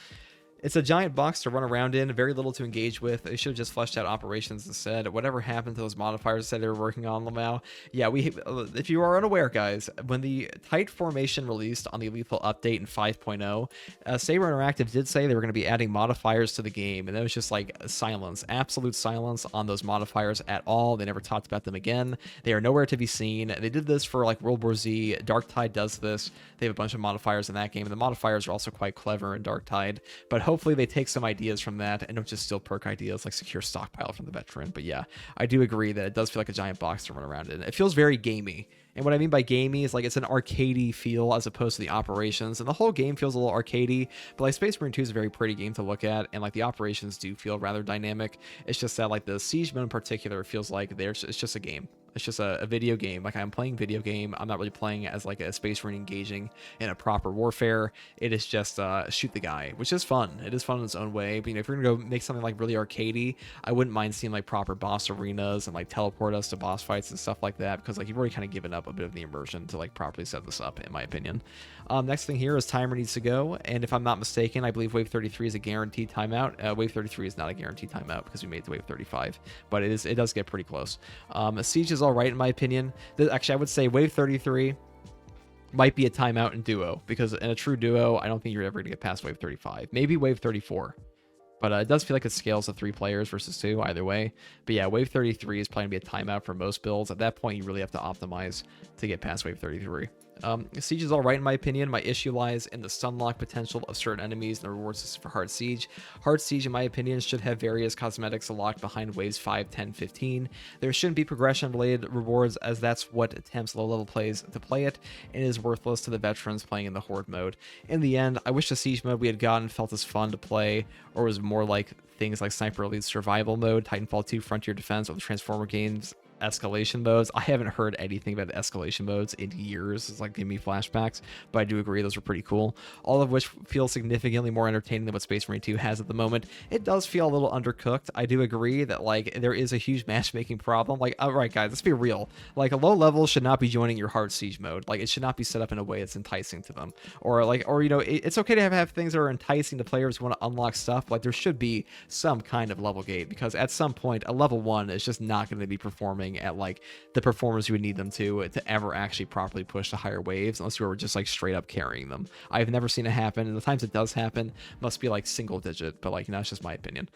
It's a giant box to run around in, very little to engage with. They should have just fleshed out operations instead. Whatever happened to those modifiers that they were working on, Lamau? Yeah, if you are unaware, guys, when the tight formation released on the lethal update in 5.0, Saber Interactive did say they were going to be adding modifiers to the game, and it was just like silence, absolute silence on those modifiers at all. They never talked about them again. They are nowhere to be seen. They did this for like World War Z. Darktide does this. They have a bunch of modifiers in that game, and the modifiers are also quite clever in Darktide, but hopefully they take some ideas from that and don't just steal perk ideas like secure stockpile from the veteran. But yeah, I do agree that it does feel like a giant box to run around in. It feels very gamey. And what I mean by gamey is like it's an arcadey feel as opposed to the operations. And the whole game feels a little arcadey, but like Space Marine 2 is a very pretty game to look at. And like the operations do feel rather dynamic. It's just that like the siege mode in particular feels like it's just a game. It's just a video game. Like I'm playing video game. I'm not really playing as like a Space Marine engaging in a proper warfare. It is just shoot the guy, which is fun. It is fun in its own way. But you know, if you're gonna go make something like really arcadey, I wouldn't mind seeing like proper boss arenas and like teleport us to boss fights and stuff like that, because like you've already kind of given up a bit of the immersion to like properly set this up, in my opinion. Next thing here is timer needs to go, and if I'm not mistaken, I believe wave 33 is a guaranteed timeout. Wave 33 is not a guaranteed timeout because we made it to wave 35, but it does get pretty close. Siege is all right in my opinion. Actually, I would say wave 33 might be a timeout in duo, because in a true duo, I don't think you're ever going to get past wave 35. Maybe wave 34. But it does feel like it scales to 3 players versus 2 either way. But yeah, wave 33 is probably going to be a timeout for most builds. At that point, you really have to optimize to get past wave 33. Siege is alright in my opinion. My issue lies in the stunlock potential of certain enemies and the reward system for Hard Siege. Hard Siege, in my opinion, should have various cosmetics locked behind waves 5, 10, 15. There shouldn't be progression-related rewards, as that's what attempts low-level plays to play it, and is worthless to the veterans playing in the Horde mode. In the end, I wish the Siege mode we had gotten felt as fun to play, or was more like things like Sniper Elite Survival Mode, Titanfall 2 Frontier Defense, or the Transformer games escalation modes. I haven't heard anything about the escalation modes in years. It's like giving me flashbacks, but I do agree those are pretty cool. All of which feel significantly more entertaining than what Space Marine 2 has at the moment. It does feel a little undercooked. I do agree that like there is a huge matchmaking problem. Like, all right, guys, let's be real. Like a low level should not be joining your hard siege mode. Like it should not be set up in a way that's enticing to them. Or you know, it's okay to have things that are enticing to players who want to unlock stuff. Like there should be some kind of level gate, because at some point a level 1 is just not going to be performing at like the performance you would need them to ever actually properly push to higher waves, unless you were just like straight up carrying them. I've never seen it happen, and the times it does happen must be like single digit, but like, you know, it's just my opinion.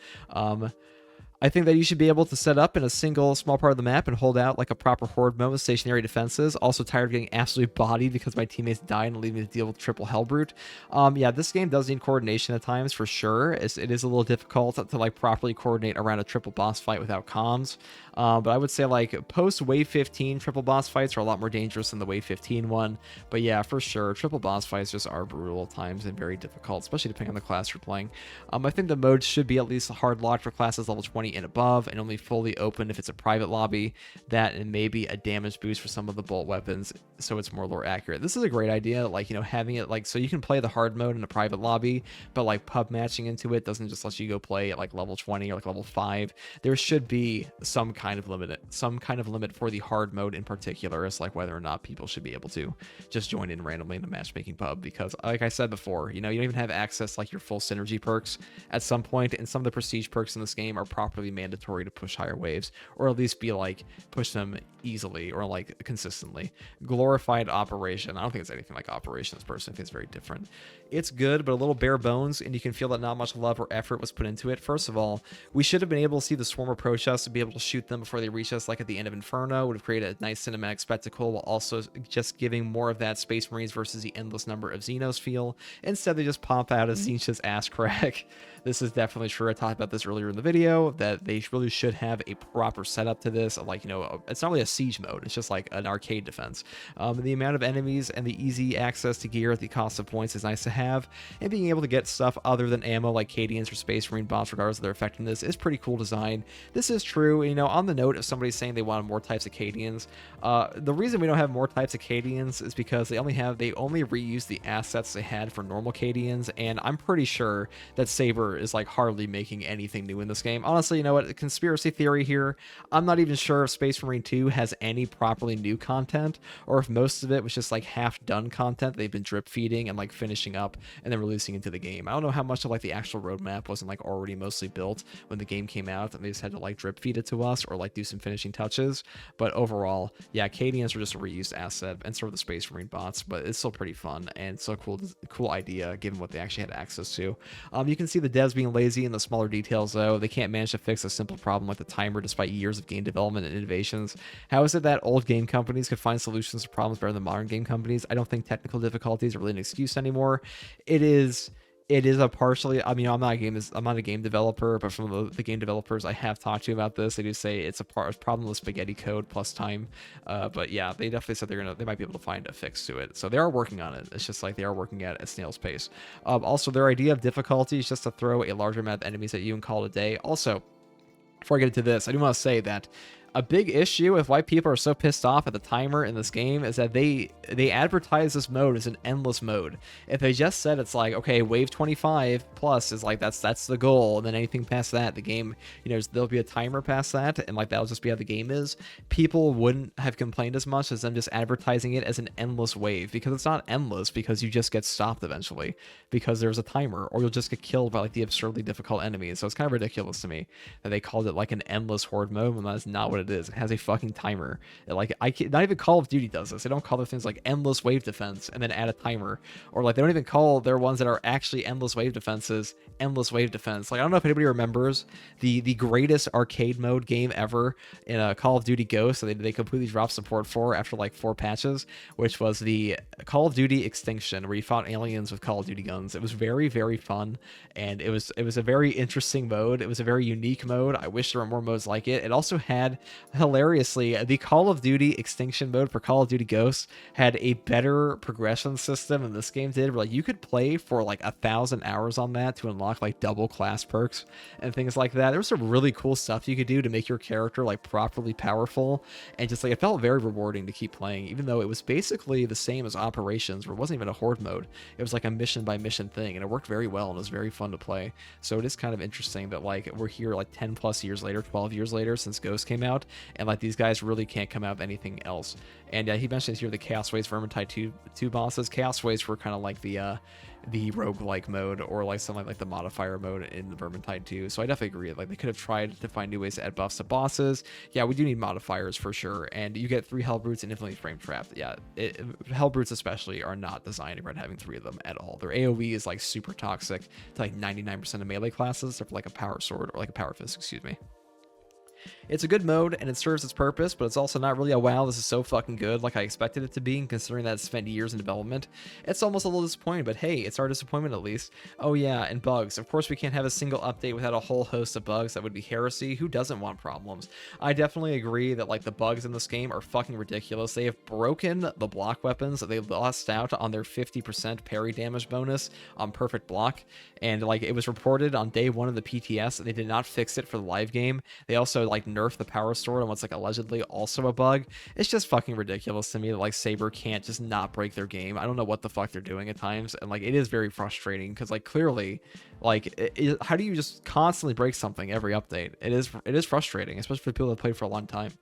I think that you should be able to set up in a single small part of the map and hold out like a proper horde mode with stationary defenses. Also tired of getting absolutely bodied because my teammates died and leaving me to deal with triple Hellbrute. Yeah, this game does need coordination at times for sure. It is a little difficult to like properly coordinate around a triple boss fight without comms. But I would say like post wave 15 triple boss fights are a lot more dangerous than the wave 15 one. But yeah, for sure, triple boss fights just are brutal at times and very difficult, especially depending on the class you're playing. I think the mode should be at least hard locked for classes level 20 and above, and only fully open if it's a private lobby. That and maybe a damage boost for some of the bolt weapons, so it's more lore accurate. This is a great idea, like, you know, having it like so you can play the hard mode in a private lobby, but like pub matching into it doesn't just let you go play at like level 20 or like level 5. There should be some kind of limit for the hard mode in particular, as like whether or not people should be able to just join in randomly in a matchmaking pub, because like I said before, you know, you don't even have access like your full synergy perks at some point, and some of the prestige perks in this game are properly mandatory to push higher waves, or at least be like push them easily or like consistently. Glorified operation, I don't think it's anything like operations personally. I think it's very different. It's good, but a little bare bones, and you can feel that not much love or effort was put into it. First of all, we should have been able to see the swarm approach us to be able to shoot them before they reach us, like at the end of Inferno. Would have created a nice cinematic spectacle, while also just giving more of that Space Marines versus the endless number of Xenos feel. Instead, they just pop out as Zinch's ass crack. This is definitely true. I talked about this earlier in the video, that they really should have a proper setup to this. Like, you know, it's not really a siege mode. It's just like an arcade defense. The amount of enemies and the easy access to gear at the cost of points is nice to have. And being able to get stuff other than ammo like Cadians or Space Marine bots, regardless of their effectiveness, is pretty cool design. This is true. You know, on the note of somebody saying they wanted more types of Cadians, the reason we don't have more types of Cadians is because they only reuse the assets they had for normal Cadians, and I'm pretty sure that Saber is like hardly making anything new in this game. Honestly, honestly, you know what, conspiracy theory here, I'm not even sure if Space Marine 2 has any properly new content, or if most of it was just like half done content they've been drip feeding and like finishing up and then releasing into the game. I don't know how much of like the actual roadmap wasn't like already mostly built when the game came out and they just had to like drip feed it to us or like do some finishing touches. But overall, yeah, Cadians are just a reused asset and sort of the Space Marine bots, but it's still pretty fun and so cool idea given what they actually had access to. You can see the devs being lazy in the smaller details though. They can't manage to fix a simple problem like the timer despite years of game development and innovations. How is it that old game companies could find solutions to problems better than modern game companies? I don't think technical difficulties are really an excuse anymore. It is a partially, I mean, I'm not a game developer, but from the game developers I have talked to about this, they do say it's a problem with spaghetti code plus time. But yeah, they definitely said they might be able to find a fix to it. So they are working on it. It's just like they are working at a snail's pace. Also, their idea of difficulty is just to throw a larger amount of enemies at you and call it a day. Also, before I get into this, I do want to say that a big issue with why people are so pissed off at the timer in this game is that they advertise this mode as an endless mode. If they just said it's like, okay, wave 25 plus is like that's the goal, and then anything past that, the game, you know, there'll be a timer past that, and like that'll just be how the game is, people wouldn't have complained as much as them just advertising it as an endless wave, because it's not endless, because you just get stopped eventually because there's a timer, or you'll just get killed by like the absurdly difficult enemies. So it's kind of ridiculous to me that they called it like an endless Horde mode when that's not what it is. It has a fucking timer. Not even Call of Duty does this. They don't call their things like endless wave defense and then add a timer, or like they don't even call their ones that are actually endless wave defenses endless wave defense. Like, I don't know if anybody remembers the greatest arcade mode game ever in a Call of Duty Ghost that they completely dropped support for after like 4 patches, which was the Call of Duty Extinction, where you fought aliens with Call of Duty guns. It was very, very fun, and it was a very interesting mode. It was a very unique mode. I wish there were more modes like it. It also had, hilariously, the Call of Duty Extinction mode for Call of Duty Ghosts had a better progression system than this game did, where like you could play for like 1,000 hours on that to unlock like double class perks and things like that. There was some really cool stuff you could do to make your character like properly powerful, and just like it felt very rewarding to keep playing, even though it was basically the same as Operations, where it wasn't even a Horde mode. It was like a mission by mission thing, and it worked very well and it was very fun to play. So it is kind of interesting that like we're here like 10 plus years later, 12 years later since Ghost came out, and like these guys really can't come out with anything else. And he mentions here the Chaos Waves Vermintide 2 bosses. Chaos Waves were kind of like the roguelike mode, or like something like the modifier mode in the Vermintide 2. So I definitely agree. Like they could have tried to find new ways to add buffs to bosses. Yeah, we do need modifiers for sure. And you get 3 Hellbrutes and infinitely frame trapped. Yeah, Hellbrutes especially are not designed around having 3 of them at all. Their AoE is like super toxic to like 99% of melee classes, except for like a power sword or like a power fist, excuse me. It's a good mode and it serves its purpose, but it's also not really a wow, this is so fucking good like I expected it to be, and considering that it spent years in development, it's almost a little disappointing, but hey, it's our disappointment at least. Oh yeah, and bugs. Of course we can't have a single update without a whole host of bugs. That would be heresy. Who doesn't want problems? I definitely agree that like the bugs in this game are fucking ridiculous. They have broken the block weapons. They lost out on their 50% parry damage bonus on perfect block, and like it was reported on day 1 of the PTS, and they did not fix it for the live game. They also like nerf the power sword on what's like allegedly also a bug. It's just fucking ridiculous to me that like Saber can't just not break their game. I don't know what the fuck they're doing at times, and like it is very frustrating because like clearly like how do you just constantly break something every update? It is frustrating, especially for people that played for a long time.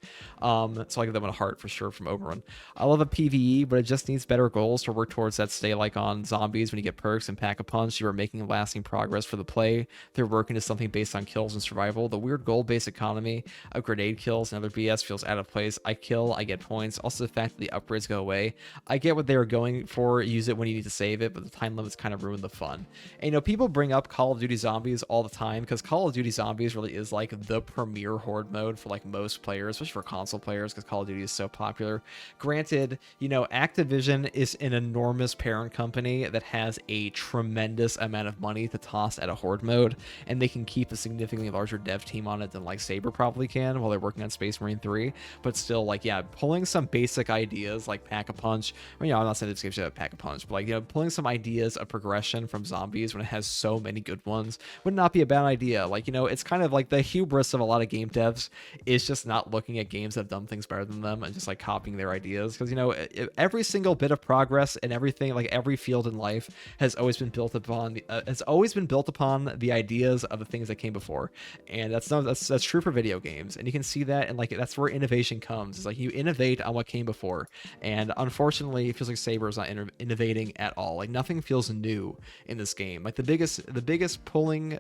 So I give them a heart for sure from Overrun. I love a PvE, but it just needs better goals to work towards that. Stay like on zombies when you get perks and pack a punch, you are making lasting progress for the play. They're working to something based on kills and survival. The weird goal-based economy of grenade kills and other BS feels out of place. I kill, I get points. Also the fact that the upgrades go away. I get what they were going for, use it when you need to save it, but the time limits kind of ruin the fun. And you know, people bring up Call of Duty Zombies all the time because Call of Duty Zombies really is like the premier Horde mode for like most players, especially for console players, because Call of Duty is so popular. Granted, you know, Activision is an enormous parent company that has a tremendous amount of money to toss at a Horde mode, and they can keep a significantly larger dev team on it than like Saber probably can while they're working on Space Marine 3. But still, like, yeah, pulling some basic ideas like Pack-a-Punch, I mean, you know, I'm not saying this game should have Pack-a-Punch, but like, you know, pulling some ideas of progression from zombies when it has so many many good ones would not be a bad idea. Like, you know, it's kind of like the hubris of a lot of game devs is just not looking at games that have done things better than them and just like copying their ideas. Because, you know, every single bit of progress and everything, like every field in life has always been built upon the ideas of the things that came before. And that's true for video games. And you can see that, and like that's where innovation comes. It's like you innovate on what came before. And unfortunately, it feels like Saber is not innovating at all. Like nothing feels new in this game. Like the biggest pulling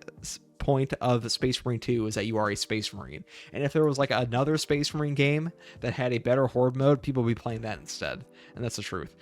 point of Space Marine 2 is that you are a Space Marine. And if there was like another Space Marine game that had a better Horde mode, people would be playing that instead. And that's the truth.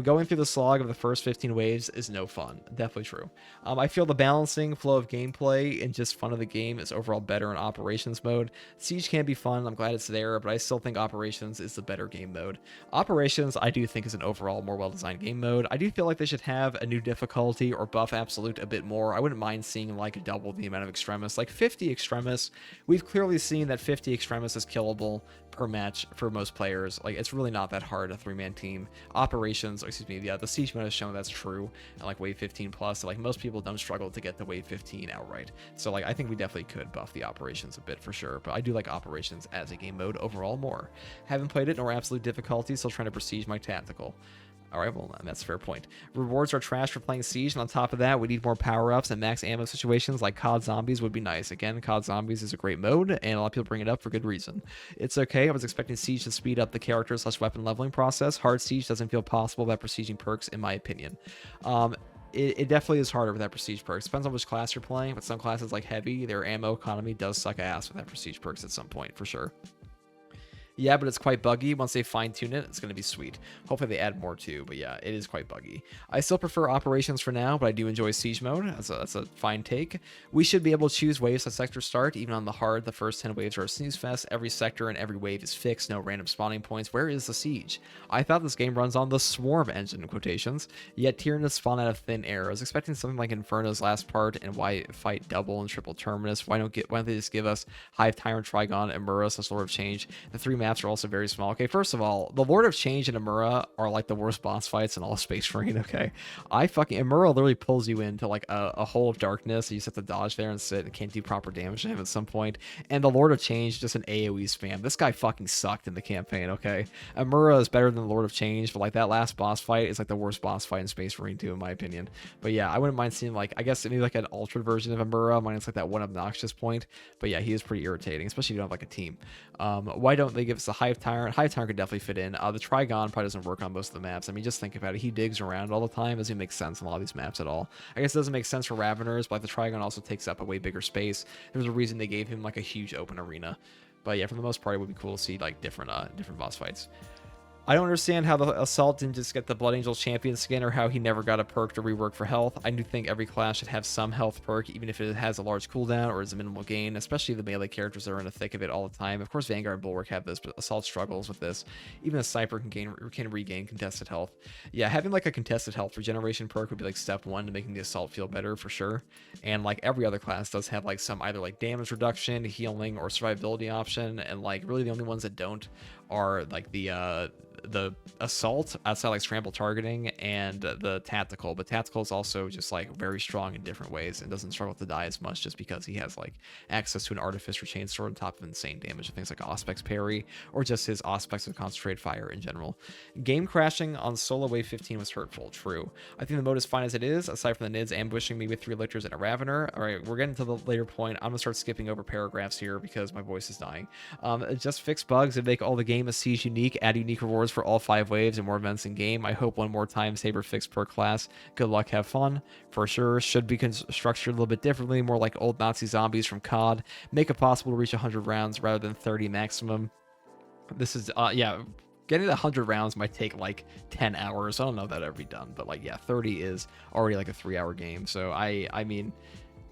Going through the slog of the first 15 waves is no fun. Definitely true. I feel the balancing flow of gameplay and just fun of the game is overall better in Operations mode. Siege can be fun. I'm glad it's there, but I still think Operations is the better game mode. Operations, I do think, is an overall more well-designed game mode. I do feel like they should have a new difficulty or buff Absolute a bit more. I wouldn't mind seeing like double the amount of Extremis. Like 50 Extremis, we've clearly seen that 50 Extremis is killable per match for most players. Like it's really not that hard, a 3-man team. Operations, excuse me, yeah, the Siege mode has shown that's true. And like wave 15 plus, so like most people don't struggle to get to wave 15 outright. So like I think we definitely could buff the Operations a bit for sure, but I do like Operations as a game mode overall more. Haven't played it nor absolute difficulty, still trying to prestige my tactical. Alright, well, that's a fair point. Rewards are trash for playing Siege, and on top of that, we need more power-ups and max ammo situations like COD Zombies would be nice. Again, COD Zombies is a great mode, and a lot of people bring it up for good reason. It's okay, I was expecting Siege to speed up the character/weapon leveling process. Hard Siege doesn't feel possible without prestiging perks, in my opinion. It definitely is harder without prestige perks. Depends on which class you're playing, but some classes like Heavy, their ammo economy does suck ass without prestige perks at some point, for sure. Yeah, but it's quite buggy. Once they fine-tune it, it's going to be sweet. Hopefully they add more too, but yeah, it is quite buggy. I still prefer Operations for now, but I do enjoy Siege mode. That's a fine take. We should be able to choose waves at sector start. Even on the hard, the first 10 waves are a snooze fest. Every sector and every wave is fixed, no random spawning points. Where is the Siege? I thought this game runs on the Swarm engine, in quotations, yet Tyranids spawn out of thin air. I was expecting something like Inferno's last part, and why fight double and triple Terminus? Why don't they just give us Hive Tyrant, Trigon, and Mura slash Lord of Change? The 3 maps are also very small. Okay, first of all, the Lord of Change and Amura are like the worst boss fights in all of Space Marine, okay? Amura literally pulls you into like a hole of darkness. You just have to dodge there and sit and can't do proper damage to him at some point. And the Lord of Change, just an AoE spam. This guy fucking sucked in the campaign, okay? Amura is better than the Lord of Change, but like that last boss fight is like the worst boss fight in Space Marine 2, in my opinion. But yeah, I wouldn't mind seeing like, I guess maybe like an ultra version of Amura, minus like that one obnoxious point. But yeah, he is pretty irritating, especially if you don't have like a team. Why don't they give us a Hive Tyrant? Hive Tyrant could definitely fit in. The Trigon probably doesn't work on most of the maps. I mean, just think about it. He digs around all the time. Doesn't make sense on a lot of these maps at all. I guess it doesn't make sense for Raveners, but like, the Trigon also takes up a way bigger space. There's a reason they gave him like a huge open arena. But yeah, for the most part, it would be cool to see like different boss fights. I don't understand how the Assault didn't just get the Blood Angel champion skin, or how he never got a perk to rework for health. I do think every class should have some health perk, even if it has a large cooldown or is a minimal gain, especially the melee characters that are in the thick of it all the time. Of course, Vanguard and Bulwark have this, but Assault struggles with this. Even a Sniper can regain contested health. Yeah, having like a contested health regeneration perk would be like step 1 to making the Assault feel better for sure. And like every other class does have like some either like damage reduction, healing, or survivability option, and like really the only ones that don't are like the Assault outside like scramble targeting and the Tactical, but Tactical is also just like very strong in different ways and doesn't struggle to die as much just because he has like access to an Artificer Chainsword on top of insane damage and things like Auspex parry, or just his Auspex with concentrated fire in general. Game crashing on solo wave 15 was hurtful, true. I think the mode is fine as it is, aside from the Nids ambushing me with 3 Lictors and a Ravener. Alright, we're getting to the later point. I'm gonna start skipping over paragraphs here because my voice is dying. Just fix bugs and make all the game a Siege unique, add unique rewards for all 5 waves and more events in game. I hope one more time Saber fixed per class. Good luck, have fun. For sure, should be structured a little bit differently, more like old Nazi zombies from COD. Make it possible to reach 100 rounds rather than 30 maximum. This is, yeah, getting to 100 rounds might take like 10 hours. I don't know if that'll ever be done, but like, yeah, 30 is already like a 3-hour game. So I mean,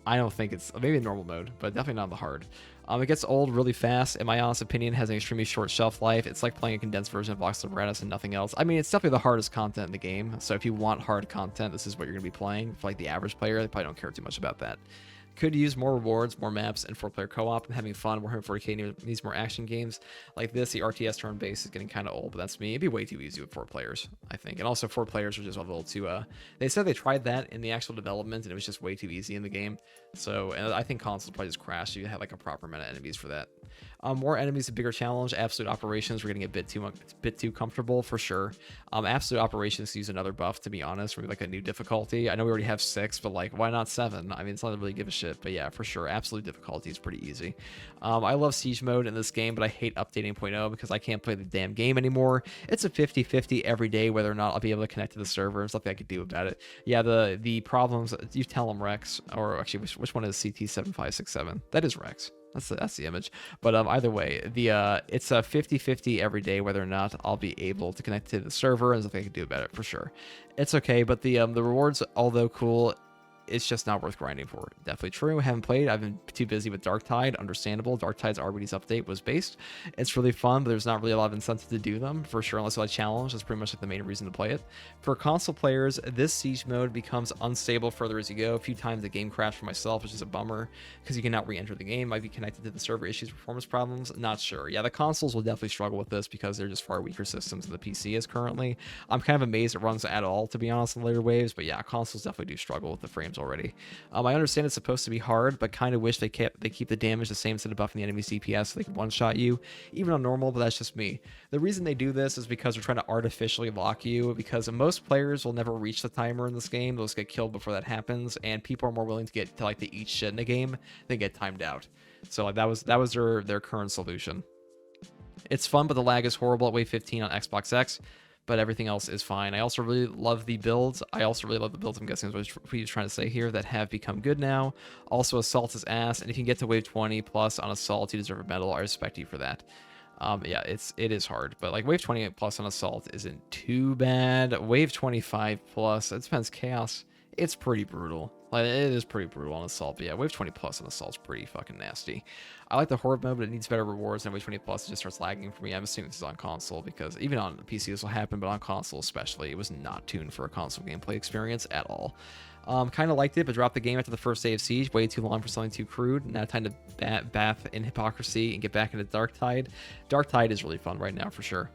I don't think it's maybe in normal mode, but definitely not in the hard. It gets old really fast. In my honest opinion, has an extremely short shelf life. It's like playing a condensed version of Vox Liberatus and nothing else. I mean, it's definitely the hardest content in the game. So if you want hard content, this is what you're going to be playing. For like the average player, they probably don't care too much about that. Could use more rewards, more maps, and 4-player co-op. I'm having fun. Warhammer 40k needs more action games like this. The RTS turn-based is getting kind of old, but that's me. It'd be way too easy with 4 players, I think. And also 4 players are just a little too... They said they tried that in the actual development, and it was just way too easy in the game. So and I think consoles probably just crashed. You had like a proper amount of enemies for that. More enemies, a bigger challenge. Absolute Operations, we're getting a bit too comfortable for sure. Absolute Operations use another buff, to be honest, maybe like a new difficulty. I know we already have 6, but like, why not 7? I mean, it's not really give a shit, but yeah, for sure, absolute difficulty is pretty easy. I love siege mode in this game, but I hate updating 0.0 because I can't play the damn game anymore. It's a 50-50 every day whether or not I'll be able to connect to the server. There's nothing I could do about it. Yeah, the problems, you tell them, Rex, or actually, which one is CT7567? That is Rex. That's the image. But either way, it's a 50-50 every day whether or not I'll be able to connect to the server, and there's nothing I can do about it for sure. It's okay, but the rewards, although cool, it's just not worth grinding for. Definitely true. Haven't played. I've been too busy with Darktide. Understandable. Darktide's RBD's update was based. It's really fun, but there's not really a lot of incentive to do them for sure, unless you like challenge. That's pretty much like the main reason to play it. For console players, this siege mode becomes unstable further as you go. A few times the game crashed for myself, which is a bummer because you cannot re-enter the game. Might be connected to the server issues, performance problems. Not sure. Yeah, the consoles will definitely struggle with this because they're just far weaker systems than the PC is currently. I'm kind of amazed it runs at all, to be honest, in later waves, but yeah, consoles definitely do struggle with the frames already. I understand it's supposed to be hard, but kind of wish they keep the damage the same instead of buffing the enemy's DPS so they can one-shot you, even on normal, but that's just me. The reason they do this is because they're trying to artificially lock you, because most players will never reach the timer in this game. They'll just get killed before that happens, and people are more willing to get to eat shit in a game than get timed out. So like that was their current solution. It's fun, but the lag is horrible at wave 15 on Xbox X. But everything else is fine. I also really love the builds. I'm guessing is what he's trying to say here, that have become good now. Also, Assault is ass, and if you can get to wave 20 plus on Assault, you deserve a medal. I respect you for that. Yeah, it is hard, but like wave 28 plus on Assault isn't too bad. Wave 25 plus, it depends, Chaos. It's pretty brutal. Like, it is pretty brutal on Assault, but yeah, wave 20 plus on Assault's pretty fucking nasty. I like the Horde mode, but it needs better rewards, and wave 20 plus it just starts lagging for me. I'm assuming this is on console, because even on PC this will happen, but on console especially, it was not tuned for a console gameplay experience at all. Kind of liked it, but dropped the game after the first day of Siege. Way too long for something too crude. Now time to bath in hypocrisy and get back into Darktide. Darktide is really fun right now, for sure.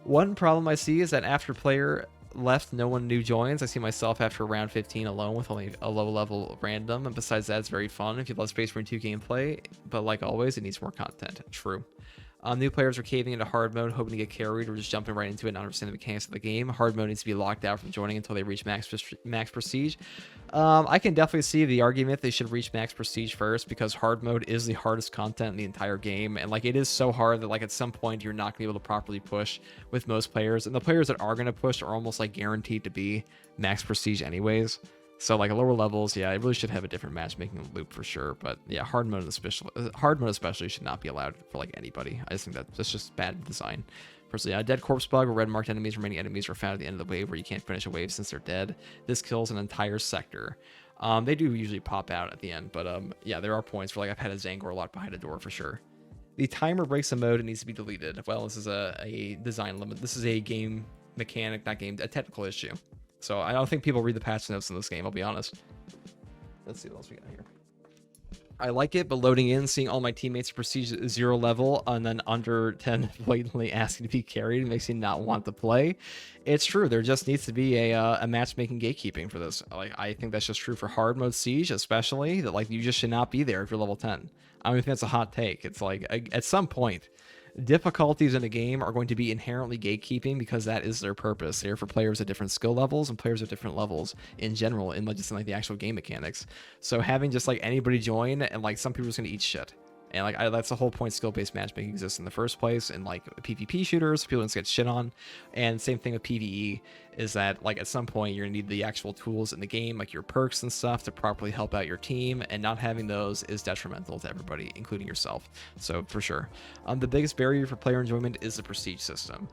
One problem I see is that after player left, no one new joins. I see myself after round 15 alone with only a low level random, and besides that, it's very fun if you love Space Marine 2 gameplay, but like always, it needs more content. True. New players are caving into hard mode, hoping to get carried, or just jumping right into it and not understanding the mechanics of the game. Hard mode needs to be locked out from joining until they reach max prestige. I can definitely see the argument they should reach max prestige first, because hard mode is the hardest content in the entire game, and like it is so hard that like at some point you're not gonna be able to properly push with most players, and the players that are gonna push are almost like guaranteed to be max prestige anyways. So like lower levels, yeah, it really should have a different matchmaking loop for sure. But yeah, hard mode especially should not be allowed for like anybody. I just think that's just bad design. Personally, dead corpse bug, where red marked enemies, remaining enemies are found at the end of the wave where you can't finish a wave since they're dead. This kills an entire sector. They do usually pop out at the end, but yeah, there are points where like I've had a Zangor locked behind a door for sure. The timer breaks a mode and needs to be deleted. Well, this is a design limit. This is a game mechanic, a technical issue. So I don't think people read the patch notes in this game, I'll be honest. Let's see what else we got here. I like it, but loading in, seeing all my teammates prestige 0 level and then under 10 blatantly asking to be carried makes me not want to play. It's true, there just needs to be a matchmaking gatekeeping for this. Like, I think that's just true for hard mode Siege, especially, that like you just should not be there if you're level 10. I don't think that's a hot take. It's like, at some point, difficulties in a game are going to be inherently gatekeeping, because that is their purpose. They're for players at different skill levels and players at different levels in general, in like just in like the actual game mechanics. So having just like anybody join, and like some people are just gonna eat shit. And like that's the whole point skill-based matchmaking exists in the first place. And like PvP shooters, people don't get shit on. And same thing with PvE, is that like at some point you're gonna need the actual tools in the game, like your perks and stuff, to properly help out your team. And not having those is detrimental to everybody, including yourself. So for sure, the biggest barrier for player enjoyment is the prestige system.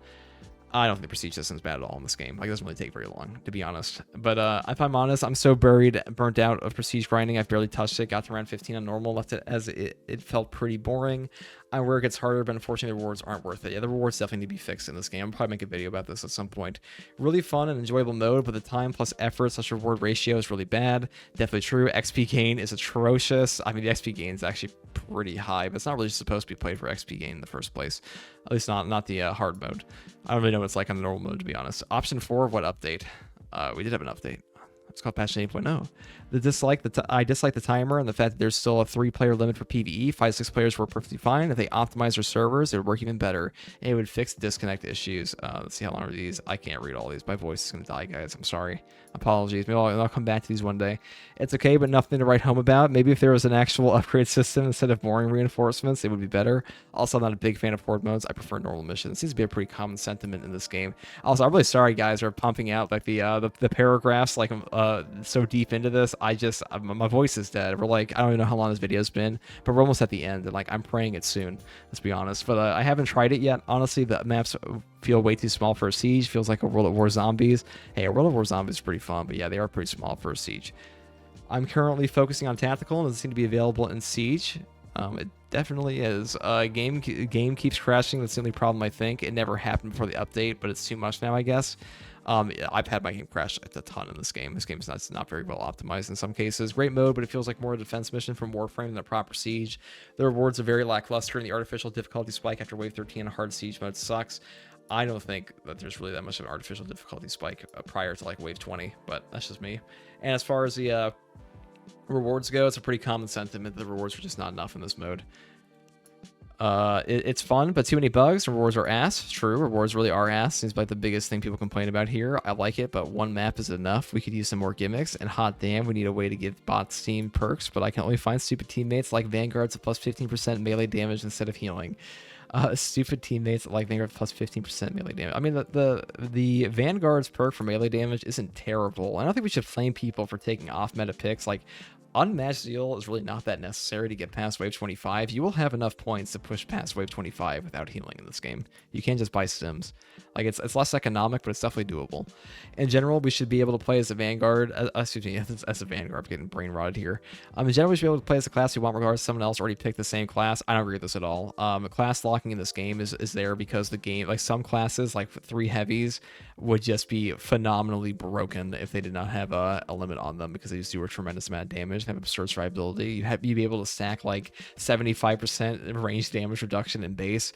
I don't think the prestige system is bad at all in this game. Like, it doesn't really take very long, to be honest. But if I'm honest, I'm so burnt out of prestige grinding. I've barely touched it. Got to round 15 on normal, left it as it felt pretty boring. where it gets harder, but unfortunately the rewards aren't worth it. Yeah, the rewards definitely need to be fixed in this game. I'll probably make a video about this at some point. Really fun and enjoyable mode, but the time plus effort / reward ratio is really bad. Definitely true. XP gain is atrocious. I mean, the XP gain is actually pretty high, but it's not really supposed to be played for XP gain in the first place. At least not the hard mode. I don't really know what it's like on the normal mode, to be honest. Option 4, what update? We did have an update. It's called patch 8.0. I dislike the timer and the fact that there's still a 3-player limit for PvE. 5-6 players were perfectly fine. If they optimize their servers, it would work even better. And it would fix disconnect issues. Let's see how long are these. I can't read all these. My voice is gonna die, guys. I'm sorry. Apologies. Maybe I'll come back to these one day. It's okay, but nothing to write home about. Maybe if there was an actual upgrade system instead of boring reinforcements, it would be better. Also, I'm not a big fan of horde modes. I prefer normal missions. It seems to be a pretty common sentiment in this game. Also, I'm really sorry, guys, for pumping out like the paragraphs like so deep into this. My voice is dead. We're like, I don't even know how long this video's been, but we're almost at the end, and like I'm praying it's soon. Let's be honest. But I haven't tried it yet. Honestly, the maps feel way too small for a siege. Feels like a World at War Zombies. Hey, a World at War Zombies is pretty fun, but yeah, they are pretty small for a siege. I'm currently focusing on tactical, and it doesn't seem to be available in siege. It definitely is. Game keeps crashing. That's the only problem, I think. It never happened before the update, but it's too much now, I guess. I've had my game crash a ton in this game. This game is not very well optimized in some cases. Great mode, but it feels like more a defense mission from Warframe than a proper siege. The rewards are very lackluster, and the artificial difficulty spike after Wave 13 hard siege mode sucks. I don't think that there's really that much of an artificial difficulty spike prior to like Wave 20, but that's just me. And as far as the rewards go, it's a pretty common sentiment that the rewards are just not enough in this mode. It's fun, but too many bugs. Rewards are ass. True, rewards really are ass. Seems like the biggest thing people complain about here. I like it, but one map is enough. We could use some more gimmicks, and hot damn, we need a way to give bots team perks, but I can only find stupid teammates like Vanguards at plus 15% melee damage instead of healing. Stupid teammates like Vanguard plus 15% melee damage. I mean, the Vanguard's perk for melee damage isn't terrible. I don't think we should flame people for taking off meta picks. Like, Unmatched Zeal is really not that necessary to get past Wave 25. You will have enough points to push past Wave 25 without healing in this game. You can't just buy stims. Like, it's less economic, but it's definitely doable. In general, we should be able to play as a Vanguard. Excuse me, as a Vanguard. I'm getting brain rotted here. In general, we should be able to play as a class we want, regardless of someone else already picked the same class. I don't agree with this at all. Class locking in this game is there because the game, like some classes, like 3 heavies, would just be phenomenally broken if they did not have a limit on them, because they just do a tremendous amount of damage, have absurd survivability. You'd be able to stack like 75% range damage reduction in base.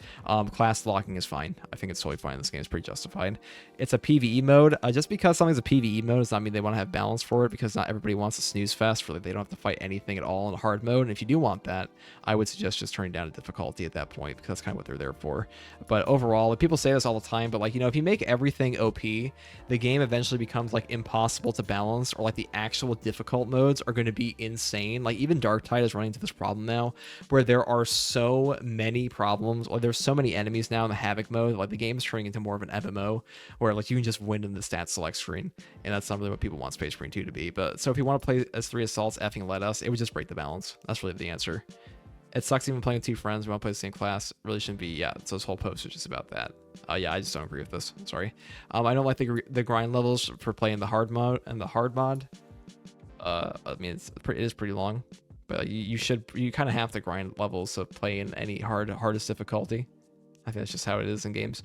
Class locking is fine. I think it's totally fine. This game is pretty justified. It's a PvE mode. Just because something's a PvE mode does not mean they want to have balance for it, because not everybody wants a snooze fest where they don't have to fight anything at all in hard mode. And if you do want that, I would suggest just turning down the difficulty at that point, because that's kind of what they're there for. But overall, like, people say this all the time, but like, you know, if you make everything OP, the game eventually becomes like impossible to balance, or like the actual difficult modes are going to be insane. Like, even Darktide is running into this problem now, where there are so many problems, or there's so many enemies now in the Havoc mode. Like, the game is turning into more of an MMO, where like you can just win in the stat select screen, and that's not really what people want Space Marine 2 to be. But so if you want to play as 3 assaults, effing let us. It would just break the balance. That's really the answer. It sucks even playing with 2 friends. We want to play the same class. Really shouldn't be. Yeah, so this whole post is just about that. Yeah, I just don't agree with this. Sorry. I don't like the grind levels for playing the hard mode and the hard mod. I mean, it is pretty long, but you kind of have to grind levels to play in any hardest difficulty. I think that's just how it is in games.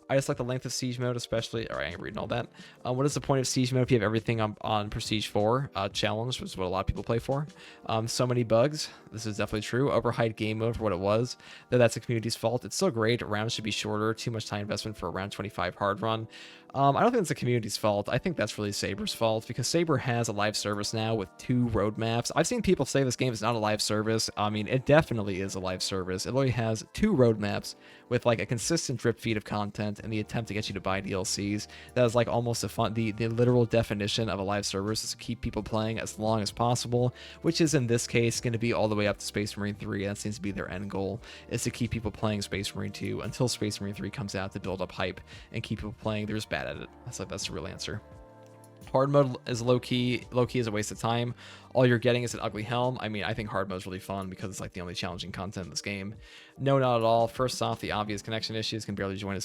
I just like the length of Siege mode, especially. All right, I ain't reading all that. What is the point of Siege mode if you have everything on Prestige 4? Challenge, which is what a lot of people play for. So many bugs. This is definitely true. Overhyped game mode for what it was. Though that's the community's fault. It's still great. Rounds should be shorter. Too much time investment for a round 25 hard run. I don't think it's the community's fault. I think that's really Saber's fault, because Saber has a live service now with 2 roadmaps. I've seen people say this game is not a live service. I mean, it definitely is a live service. It literally has 2 roadmaps with like a consistent drip feed of content and the attempt to get you to buy DLCs. That is like almost the literal definition of a live service, is to keep people playing as long as possible, which is in this case going to be all the way up to Space Marine 3. That seems to be their end goal, is to keep people playing Space Marine 2 until Space Marine 3 comes out, to build up hype and keep people playing. There's bad at it. That's the real answer. Hard mode is low-key is a waste of time. All you're getting is an ugly helm. I mean, I think hard mode is really fun because it's like the only challenging content in this game. No, not at all. First off, the obvious connection issues. Can barely join a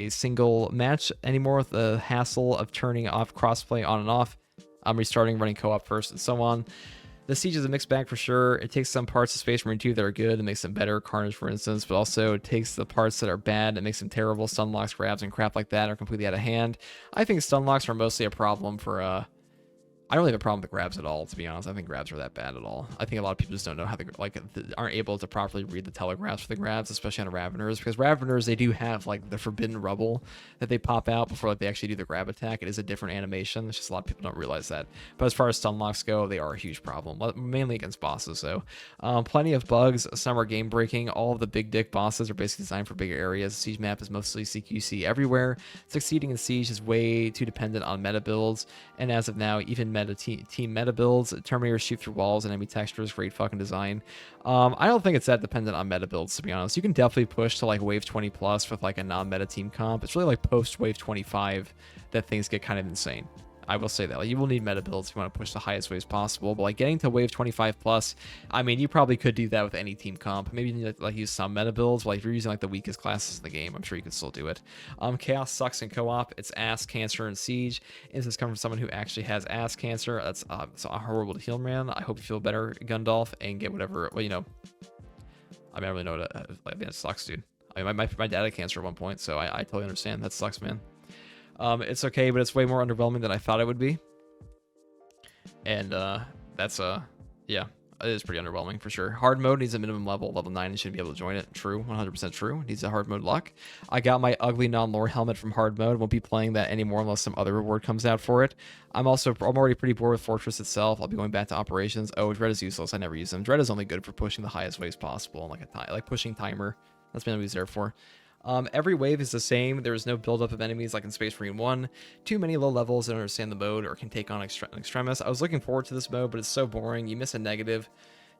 single match anymore with the hassle of turning off crossplay on and off. I'm restarting, running co-op first, and so on. The Siege is a mixed bag for sure. It takes some parts of Space Marine 2 that are good and makes them better, Carnage for instance, but also it takes the parts that are bad and makes them terrible. Stunlocks, grabs, and crap like that are completely out of hand. I think stunlocks are mostly a problem for I don't really have a problem with the grabs at all, to be honest. I think grabs are that bad at all. I think a lot of people just don't know how to, aren't able to properly read the telegraphs for the grabs, especially on Raveners, because Raveners, they do have, like, the forbidden rubble that they pop out before, like, they actually do the grab attack. It is a different animation. It's just a lot of people don't realize that. But as far as stun locks go, they are a huge problem, mainly against bosses, so. Plenty of bugs. Some are game-breaking. All of the big dick bosses are basically designed for bigger areas. The Siege map is mostly CQC everywhere. Succeeding in Siege is way too dependent on meta builds, and as of now, even team meta builds. Terminators shoot through walls and enemy textures. Great fucking design. I don't think it's that dependent on meta builds, to be honest. You can definitely push to like wave 20 plus with like a non-meta team comp. It's really like post wave 25 that things get kind of insane. I will say that, like, you will need meta builds if you want to push the highest waves possible, but like getting to wave 25 plus, I mean, you probably could do that with any team comp. Maybe you need to like use some meta builds, but like if you're using like the weakest classes in the game, I'm sure you could still do it. Chaos sucks in co-op. It's ass cancer and Siege. This is coming from someone who actually has ass cancer. That's it's horrible to heal, man. I hope you feel better, Gundalf, and get whatever. Well, you know, I mean, I don't really know what I mean, it sucks, dude. I mean, my dad had cancer at one point, so I totally understand. That sucks, man. It's okay, but it's way more underwhelming than I thought it would be. And that's yeah, it is pretty underwhelming for sure. Hard mode needs a minimum level 9, and should be able to join it. True, 100% true. Needs a hard mode luck. I got my ugly non-lore helmet from hard mode. Won't be playing that anymore unless some other reward comes out for it. I'm already pretty bored with Fortress itself. I'll be going back to operations. Oh, Dread is useless. I never use them. Dread is only good for pushing the highest waves possible, and like pushing timer. That's mainly what he's there for. Every wave is the same. There is no buildup of enemies like in Space Marine 1. Too many low levels that don't understand the mode or can take on extremis. I was looking forward to this mode, but it's so boring. You miss a negative.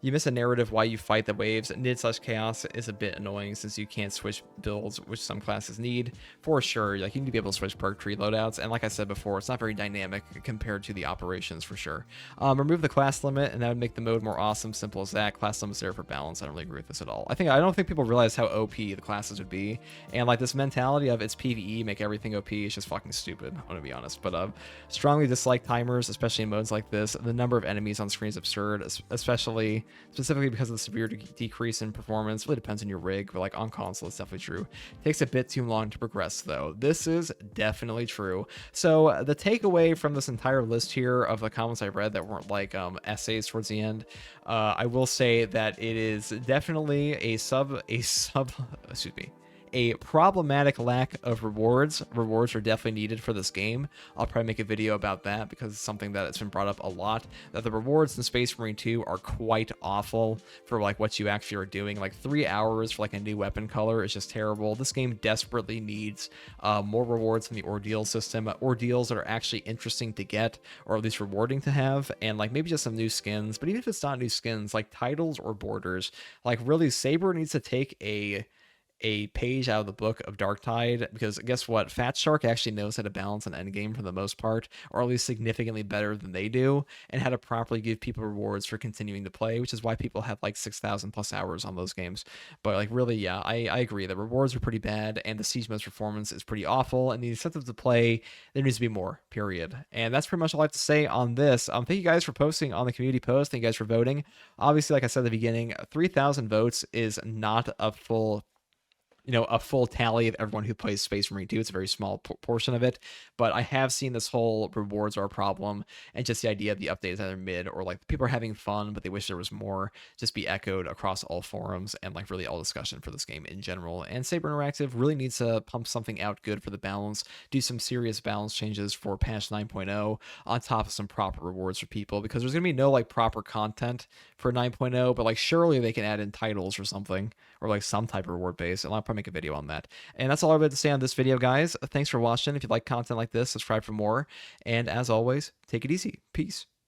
You miss a narrative while you fight the waves. Nid/chaos is a bit annoying since you can't switch builds, which some classes need. For sure, like, you need to be able to switch perk tree loadouts, and like I said before, it's not very dynamic compared to the operations for sure. Remove the class limit, and that would make the mode more awesome. Simple as that. Class limit's there for balance. I don't really agree with this at all. I don't think people realize how OP the classes would be, and like this mentality of it's PvE, make everything OP is just fucking stupid. I'm gonna be honest, but strongly dislike timers, especially in modes like this. The number of enemies on screen is absurd, specifically because of the severe decrease in performance. Really depends on your rig, but like on console, it's definitely true. Takes a bit too long to progress, though. This is definitely true. So the takeaway from this entire list here of the comments I read that weren't like essays towards the end, I will say that it is definitely a problematic lack of rewards. Rewards are definitely needed for this game. I'll probably make a video about that because it's something that has been brought up a lot, that the rewards in Space Marine 2 are quite awful for like what you actually are doing. Like 3 hours for like a new weapon color is just terrible. This game desperately needs more rewards in the ordeal system, ordeals that are actually interesting to get, or at least rewarding to have, and like maybe just some new skins. But even if it's not new skins, like titles or borders, like really Saber needs to take a page out of the book of Darktide, because guess what? Fat Shark actually knows how to balance an endgame for the most part, or at least significantly better than they do, and how to properly give people rewards for continuing to play, which is why people have like 6,000 plus hours on those games. But like really, yeah, I agree. The rewards are pretty bad, and the Siege mode's performance is pretty awful, and the incentive to play, there needs to be more, period. And that's pretty much all I have to say on this. Thank you guys for posting on the community post. Thank you guys for voting. Obviously, like I said at the beginning, 3,000 votes is not a full tally of everyone who plays Space Marine 2. It's a very small portion of it, but I have seen this whole rewards are a problem, and just the idea of the updates either mid or like people are having fun, but they wish there was more, just be echoed across all forums and like really all discussion for this game in general. And Saber Interactive really needs to pump something out good for the balance, do some serious balance changes for patch 9.0 on top of some proper rewards for people, because there's going to be no like proper content for 9.0, but like surely they can add in titles or something, or like some type of reward base, and I'll probably make a video on that. And that's all I have to say on this video, guys. Thanks for watching. If you like content like this, subscribe for more, and as always, take it easy. Peace.